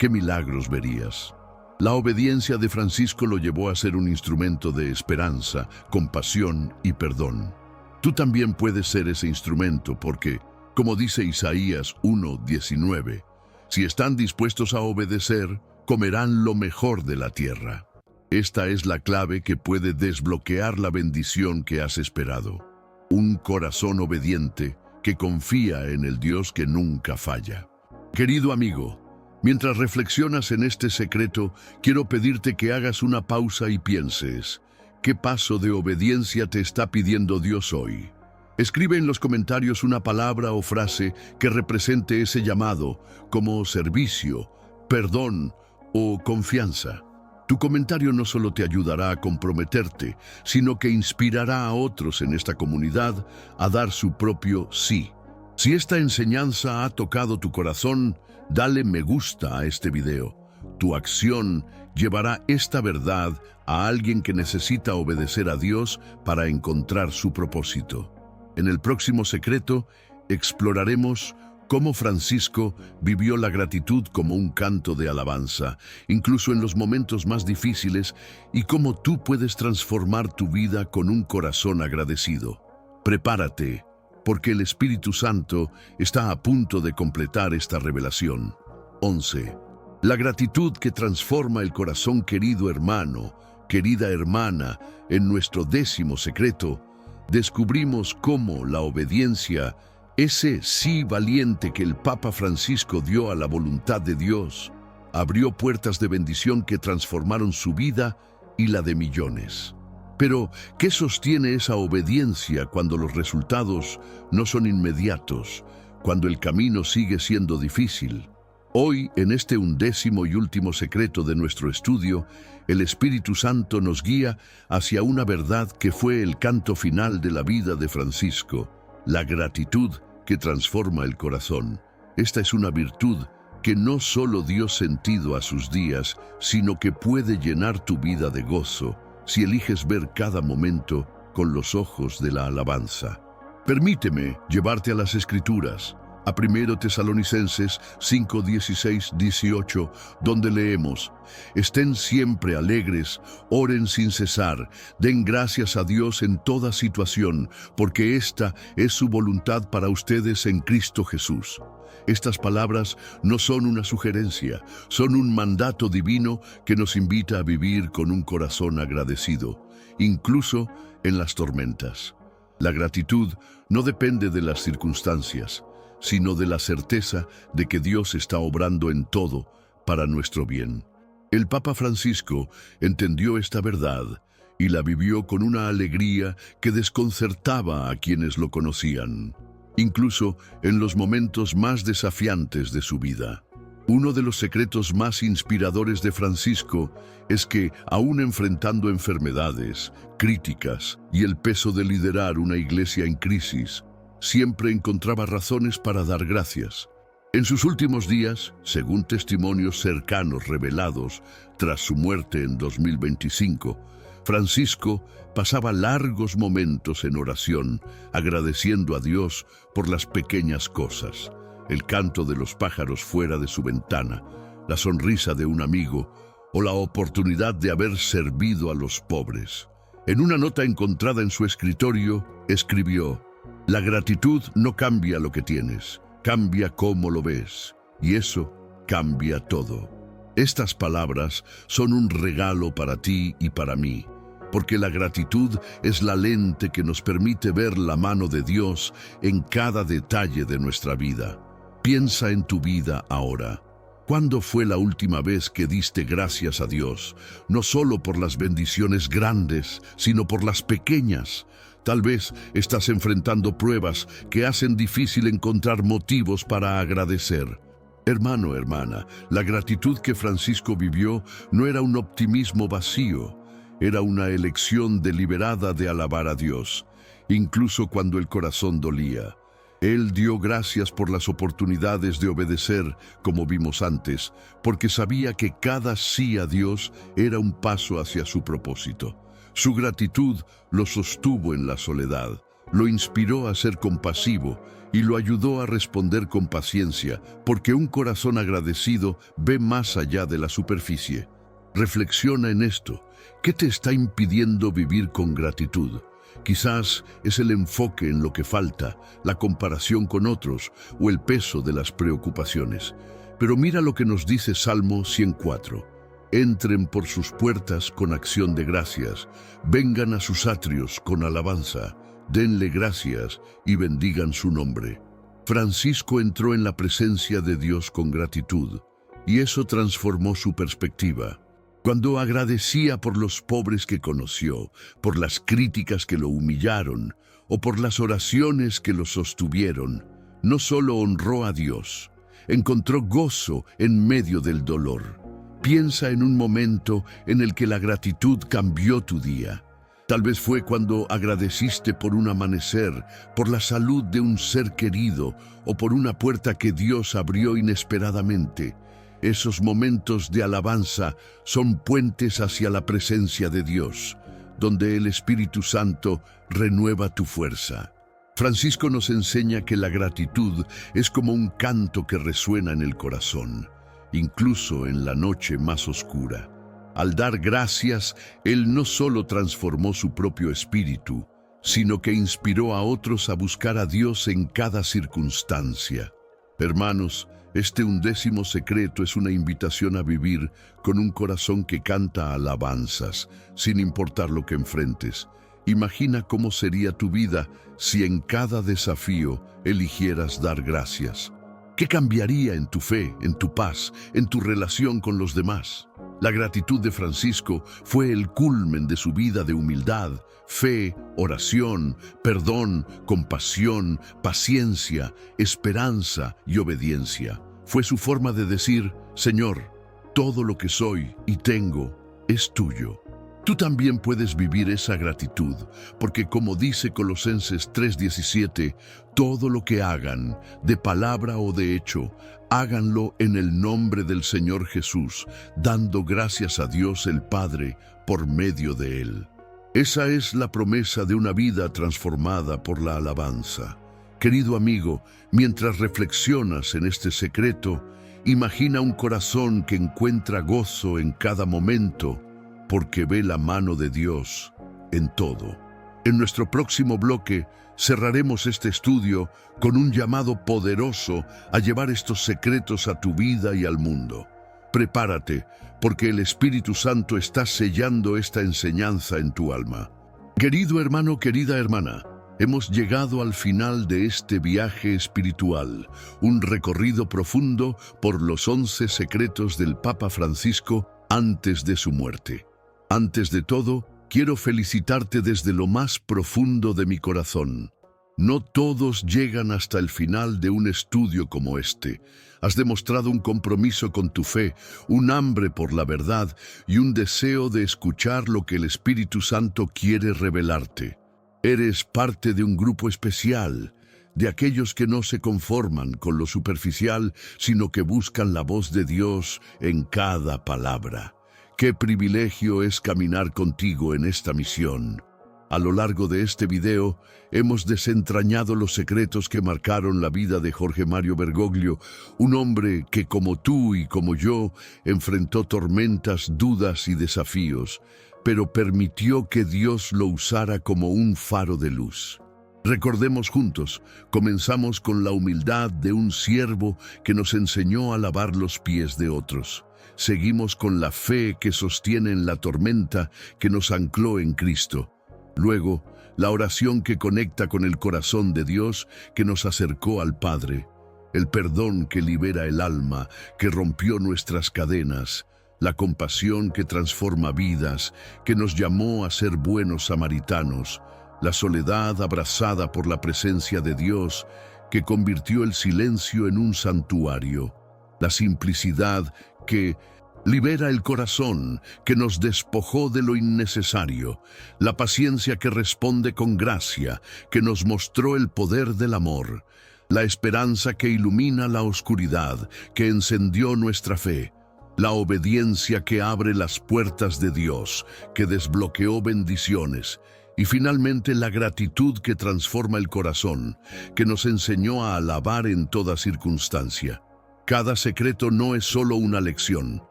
A: ¿Qué milagros verías? La obediencia de Francisco lo llevó a ser un instrumento de esperanza, compasión y perdón. Tú también puedes ser ese instrumento porque, como dice Isaías 1:19, si están dispuestos a obedecer, comerán lo mejor de la tierra. Esta es la clave que puede desbloquear la bendición que has esperado. Un corazón obediente que confía en el Dios que nunca falla. Querido amigo, mientras reflexionas en este secreto, quiero pedirte que hagas una pausa y pienses, ¿qué paso de obediencia te está pidiendo Dios hoy? Escribe en los comentarios una palabra o frase que represente ese llamado, como servicio, perdón o confianza. Tu comentario no solo te ayudará a comprometerte, sino que inspirará a otros en esta comunidad a dar su propio sí. Si esta enseñanza ha tocado tu corazón, dale me gusta a este video. Tu acción llevará esta verdad a alguien que necesita obedecer a Dios para encontrar su propósito. En el próximo secreto, exploraremos cómo Francisco vivió la gratitud como un canto de alabanza, incluso en los momentos más difíciles, y cómo tú puedes transformar tu vida con un corazón agradecido. Prepárate, porque el Espíritu Santo está a punto de completar esta revelación. 11. La gratitud que transforma el corazón, querido hermano, querida hermana. En nuestro 10º secreto, descubrimos cómo la obediencia, ese sí valiente que el Papa Francisco dio a la voluntad de Dios, abrió puertas de bendición que transformaron su vida y la de millones. Pero, ¿qué sostiene esa obediencia cuando los resultados no son inmediatos, cuando el camino sigue siendo difícil? Hoy, en este 11º y último secreto de nuestro estudio, el Espíritu Santo nos guía hacia una verdad que fue el canto final de la vida de Francisco, la gratitud que transforma el corazón. Esta es una virtud que no solo dio sentido a sus días, sino que puede llenar tu vida de gozo si eliges ver cada momento con los ojos de la alabanza. Permíteme llevarte a las Escrituras, a 1 Tesalonicenses 5, 16, 18, donde leemos: estén siempre alegres, oren sin cesar, den gracias a Dios en toda situación, porque esta es su voluntad para ustedes en Cristo Jesús. Estas palabras no son una sugerencia, son un mandato divino que nos invita a vivir con un corazón agradecido, incluso en las tormentas. La gratitud no depende de las circunstancias, sino de la certeza de que Dios está obrando en todo para nuestro bien. El Papa Francisco entendió esta verdad y la vivió con una alegría que desconcertaba a quienes lo conocían, incluso en los momentos más desafiantes de su vida. Uno de los secretos más inspiradores de Francisco es que, aún enfrentando enfermedades, críticas y el peso de liderar una iglesia en crisis, siempre encontraba razones para dar gracias. En sus últimos días, según testimonios cercanos revelados tras su muerte en 2025, Francisco pasaba largos momentos en oración, agradeciendo a Dios por las pequeñas cosas: el canto de los pájaros fuera de su ventana, la sonrisa de un amigo o la oportunidad de haber servido a los pobres. En una nota encontrada en su escritorio, escribió: la gratitud no cambia lo que tienes, cambia cómo lo ves, y eso cambia todo. Estas palabras son un regalo para ti y para mí, porque la gratitud es la lente que nos permite ver la mano de Dios en cada detalle de nuestra vida. Piensa en tu vida ahora. ¿Cuándo fue la última vez que diste gracias a Dios, no solo por las bendiciones grandes, sino por las pequeñas? Tal vez estás enfrentando pruebas que hacen difícil encontrar motivos para agradecer. Hermano, hermana, la gratitud que Francisco vivió no era un optimismo vacío, era una elección deliberada de alabar a Dios, incluso cuando el corazón dolía. Él dio gracias por las oportunidades de obedecer, como vimos antes, porque sabía que cada sí a Dios era un paso hacia su propósito. Su gratitud lo sostuvo en la soledad, lo inspiró a ser compasivo y lo ayudó a responder con paciencia, porque un corazón agradecido ve más allá de la superficie. Reflexiona en esto. ¿Qué te está impidiendo vivir con gratitud? Quizás es el enfoque en lo que falta, la comparación con otros o el peso de las preocupaciones. Pero mira lo que nos dice Salmo 104. Entren por sus puertas con acción de gracias, vengan a sus atrios con alabanza, denle gracias y bendigan su nombre. Francisco entró en la presencia de Dios con gratitud, y eso transformó su perspectiva. Cuando agradecía por los pobres que conoció, por las críticas que lo humillaron o por las oraciones que lo sostuvieron, no solo honró a Dios, encontró gozo en medio del dolor. Piensa en un momento en el que la gratitud cambió tu día. Tal vez fue cuando agradeciste por un amanecer, por la salud de un ser querido o por una puerta que Dios abrió inesperadamente. Esos momentos de alabanza son puentes hacia la presencia de Dios, donde el Espíritu Santo renueva tu fuerza. Francisco nos enseña que la gratitud es como un canto que resuena en el corazón, incluso en la noche más oscura. Al dar gracias, él no solo transformó su propio espíritu, sino que inspiró a otros a buscar a Dios en cada circunstancia. Hermanos, este 11º secreto es una invitación a vivir con un corazón que canta alabanzas, sin importar lo que enfrentes. Imagina cómo sería tu vida si en cada desafío eligieras dar gracias. ¿Qué cambiaría en tu fe, en tu paz, en tu relación con los demás? La gratitud de Francisco fue el culmen de su vida de humildad, fe, oración, perdón, compasión, paciencia, esperanza y obediencia. Fue su forma de decir: Señor, todo lo que soy y tengo es tuyo. Tú también puedes vivir esa gratitud, porque como dice Colosenses 3:17, todo lo que hagan, de palabra o de hecho, háganlo en el nombre del Señor Jesús, dando gracias a Dios el Padre por medio de Él. Esa es la promesa de una vida transformada por la alabanza. Querido amigo, mientras reflexionas en este secreto, imagina un corazón que encuentra gozo en cada momento, porque ve la mano de Dios en todo. En nuestro próximo bloque cerraremos este estudio con un llamado poderoso a llevar estos secretos a tu vida y al mundo. Prepárate, porque el Espíritu Santo está sellando esta enseñanza en tu alma. Querido hermano, querida hermana, hemos llegado al final de este viaje espiritual, un recorrido profundo por los 11 secretos del Papa Francisco antes de su muerte. Antes de todo, quiero felicitarte desde lo más profundo de mi corazón. No todos llegan hasta el final de un estudio como este. Has demostrado un compromiso con tu fe, un hambre por la verdad y un deseo de escuchar lo que el Espíritu Santo quiere revelarte. Eres parte de un grupo especial, de aquellos que no se conforman con lo superficial, sino que buscan la voz de Dios en cada palabra. Qué privilegio es caminar contigo en esta misión. A lo largo de este video, hemos desentrañado los secretos que marcaron la vida de Jorge Mario Bergoglio, un hombre que, como tú y como yo, enfrentó tormentas, dudas y desafíos, pero permitió que Dios lo usara como un faro de luz. Recordemos juntos, comenzamos con la humildad de un siervo que nos enseñó a lavar los pies de otros. Seguimos con la fe que sostiene en la tormenta, que nos ancló en Cristo. Luego, la oración que conecta con el corazón de Dios, que nos acercó al Padre. El perdón que libera el alma, que rompió nuestras cadenas. La compasión que transforma vidas, que nos llamó a ser buenos samaritanos. La soledad abrazada por la presencia de Dios, que convirtió el silencio en un santuario. La simplicidad que libera el corazón, que nos despojó de lo innecesario. La paciencia que responde con gracia, que nos mostró el poder del amor. La esperanza que ilumina la oscuridad, que encendió nuestra fe. La obediencia que abre las puertas de Dios, que desbloqueó bendiciones. Y finalmente la gratitud que transforma el corazón, que nos enseñó a alabar en toda circunstancia. Cada secreto no es solo una lección,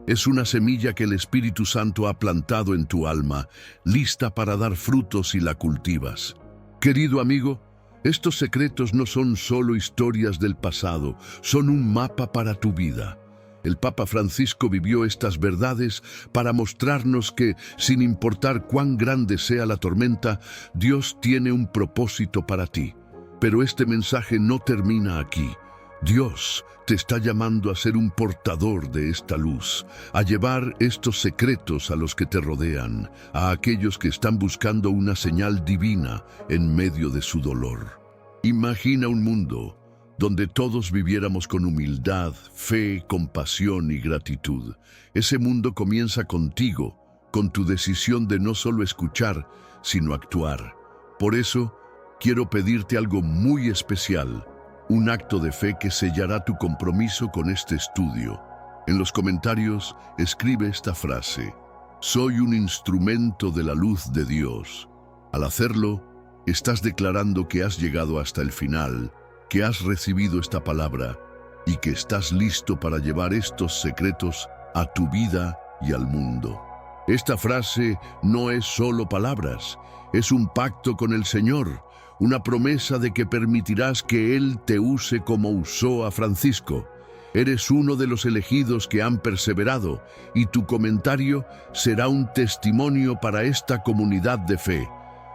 A: es una semilla que el Espíritu Santo ha plantado en tu alma, lista para dar frutos si la cultivas. Querido amigo, estos secretos no son solo historias del pasado, son un mapa para tu vida. El Papa Francisco vivió estas verdades para mostrarnos que, sin importar cuán grande sea la tormenta, Dios tiene un propósito para ti. Pero este mensaje no termina aquí. Dios te está llamando a ser un portador de esta luz, a llevar estos secretos a los que te rodean, a aquellos que están buscando una señal divina en medio de su dolor. Imagina un mundo donde todos viviéramos con humildad, fe, compasión y gratitud. Ese mundo comienza contigo, con tu decisión de no solo escuchar, sino actuar. Por eso, quiero pedirte algo muy especial, un acto de fe que sellará tu compromiso con este estudio. En los comentarios, escribe esta frase: soy un instrumento de la luz de Dios. Al hacerlo, estás declarando que has llegado hasta el final, que has recibido esta palabra y que estás listo para llevar estos secretos a tu vida y al mundo. Esta frase no es solo palabras, es un pacto con el Señor, una promesa de que permitirás que Él te use como usó a Francisco. Eres uno de los elegidos que han perseverado y tu comentario será un testimonio para esta comunidad de fe.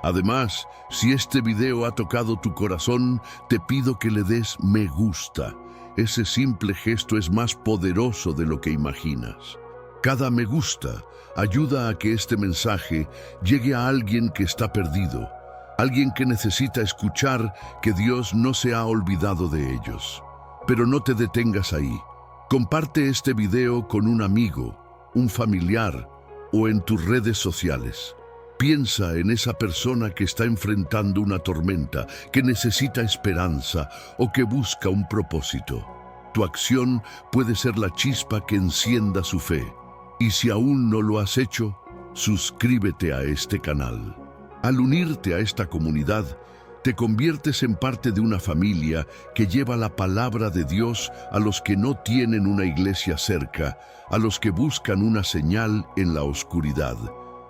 A: Además, si este video ha tocado tu corazón, te pido que le des me gusta. Ese simple gesto es más poderoso de lo que imaginas. Cada me gusta ayuda a que este mensaje llegue a alguien que está perdido, alguien que necesita escuchar que Dios no se ha olvidado de ellos. Pero no te detengas ahí. Comparte este video con un amigo, un familiar o en tus redes sociales. Piensa en esa persona que está enfrentando una tormenta, que necesita esperanza o que busca un propósito. Tu acción puede ser la chispa que encienda su fe. Y si aún no lo has hecho, suscríbete a este canal. Al unirte a esta comunidad, te conviertes en parte de una familia que lleva la palabra de Dios a los que no tienen una iglesia cerca, a los que buscan una señal en la oscuridad.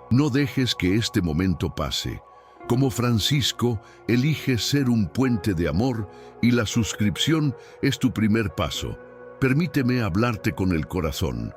A: No dejes que este momento pase. Como Francisco, elige ser un puente de amor y la suscripción es tu primer paso. Permíteme hablarte con el corazón.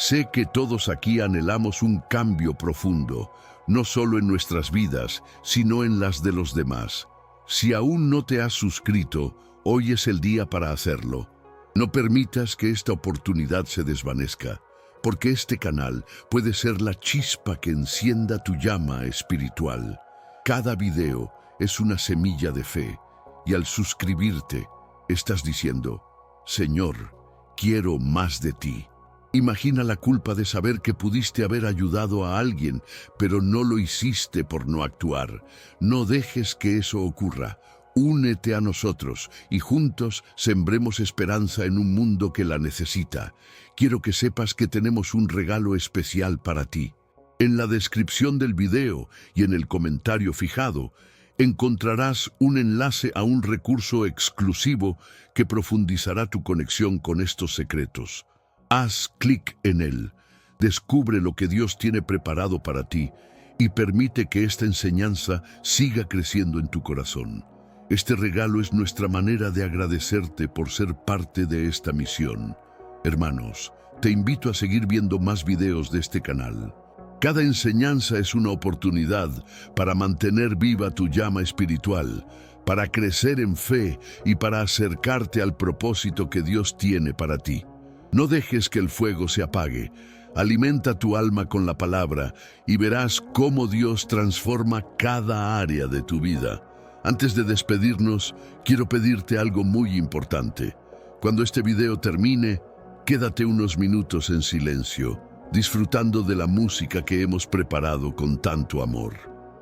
A: Sé que todos aquí anhelamos un cambio profundo, no solo en nuestras vidas, sino en las de los demás. Si aún no te has suscrito, hoy es el día para hacerlo. No permitas que esta oportunidad se desvanezca, porque este canal puede ser la chispa que encienda tu llama espiritual. Cada video es una semilla de fe, y al suscribirte, estás diciendo, Señor, quiero más de ti. Imagina la culpa de saber que pudiste haber ayudado a alguien, pero no lo hiciste por no actuar. No dejes que eso ocurra. Únete a nosotros y juntos sembremos esperanza en un mundo que la necesita. Quiero que sepas que tenemos un regalo especial para ti. En la descripción del video y en el comentario fijado, encontrarás un enlace a un recurso exclusivo que profundizará tu conexión con estos secretos. Haz clic en él, descubre lo que Dios tiene preparado para ti y permite que esta enseñanza siga creciendo en tu corazón. Este regalo es nuestra manera de agradecerte por ser parte de esta misión. Hermanos, te invito a seguir viendo más videos de este canal. Cada enseñanza es una oportunidad para mantener viva tu llama espiritual, para crecer en fe y para acercarte al propósito que Dios tiene para ti. No dejes que el fuego se apague. Alimenta tu alma con la palabra y verás cómo Dios transforma cada área de tu vida. Antes de despedirnos, quiero pedirte algo muy importante. Cuando este video termine, quédate unos minutos en silencio, disfrutando de la música que hemos preparado con tanto amor.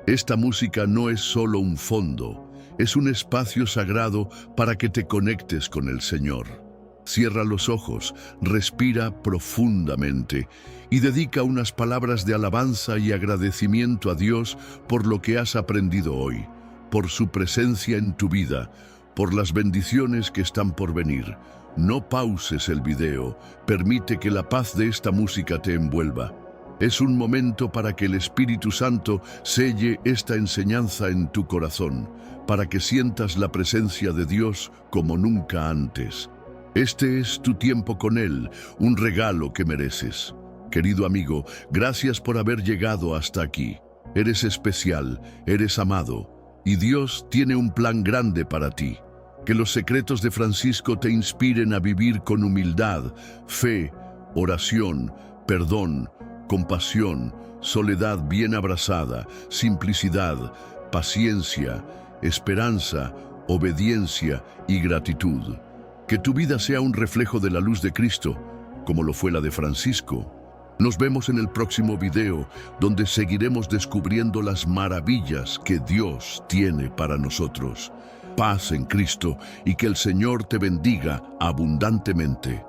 A: Esta música no es solo un fondo, es un espacio sagrado para que te conectes con el Señor. Cierra los ojos, respira profundamente y dedica unas palabras de alabanza y agradecimiento a Dios por lo que has aprendido hoy, por su presencia en tu vida, por las bendiciones que están por venir. No pauses el video, permite que la paz de esta música te envuelva. Es un momento para que el Espíritu Santo selle esta enseñanza en tu corazón, para que sientas la presencia de Dios como nunca antes. Este es tu tiempo con Él, un regalo que mereces. Querido amigo, gracias por haber llegado hasta aquí. Eres especial, eres amado, y Dios tiene un plan grande para ti. Que los secretos de Francisco te inspiren a vivir con humildad, fe, oración, perdón, compasión, soledad bien abrazada, simplicidad, paciencia, esperanza, obediencia y gratitud. Que tu vida sea un reflejo de la luz de Cristo, como lo fue la de Francisco. Nos vemos en el próximo video, donde seguiremos descubriendo las maravillas que Dios tiene para nosotros. Paz en Cristo y que el Señor te bendiga abundantemente.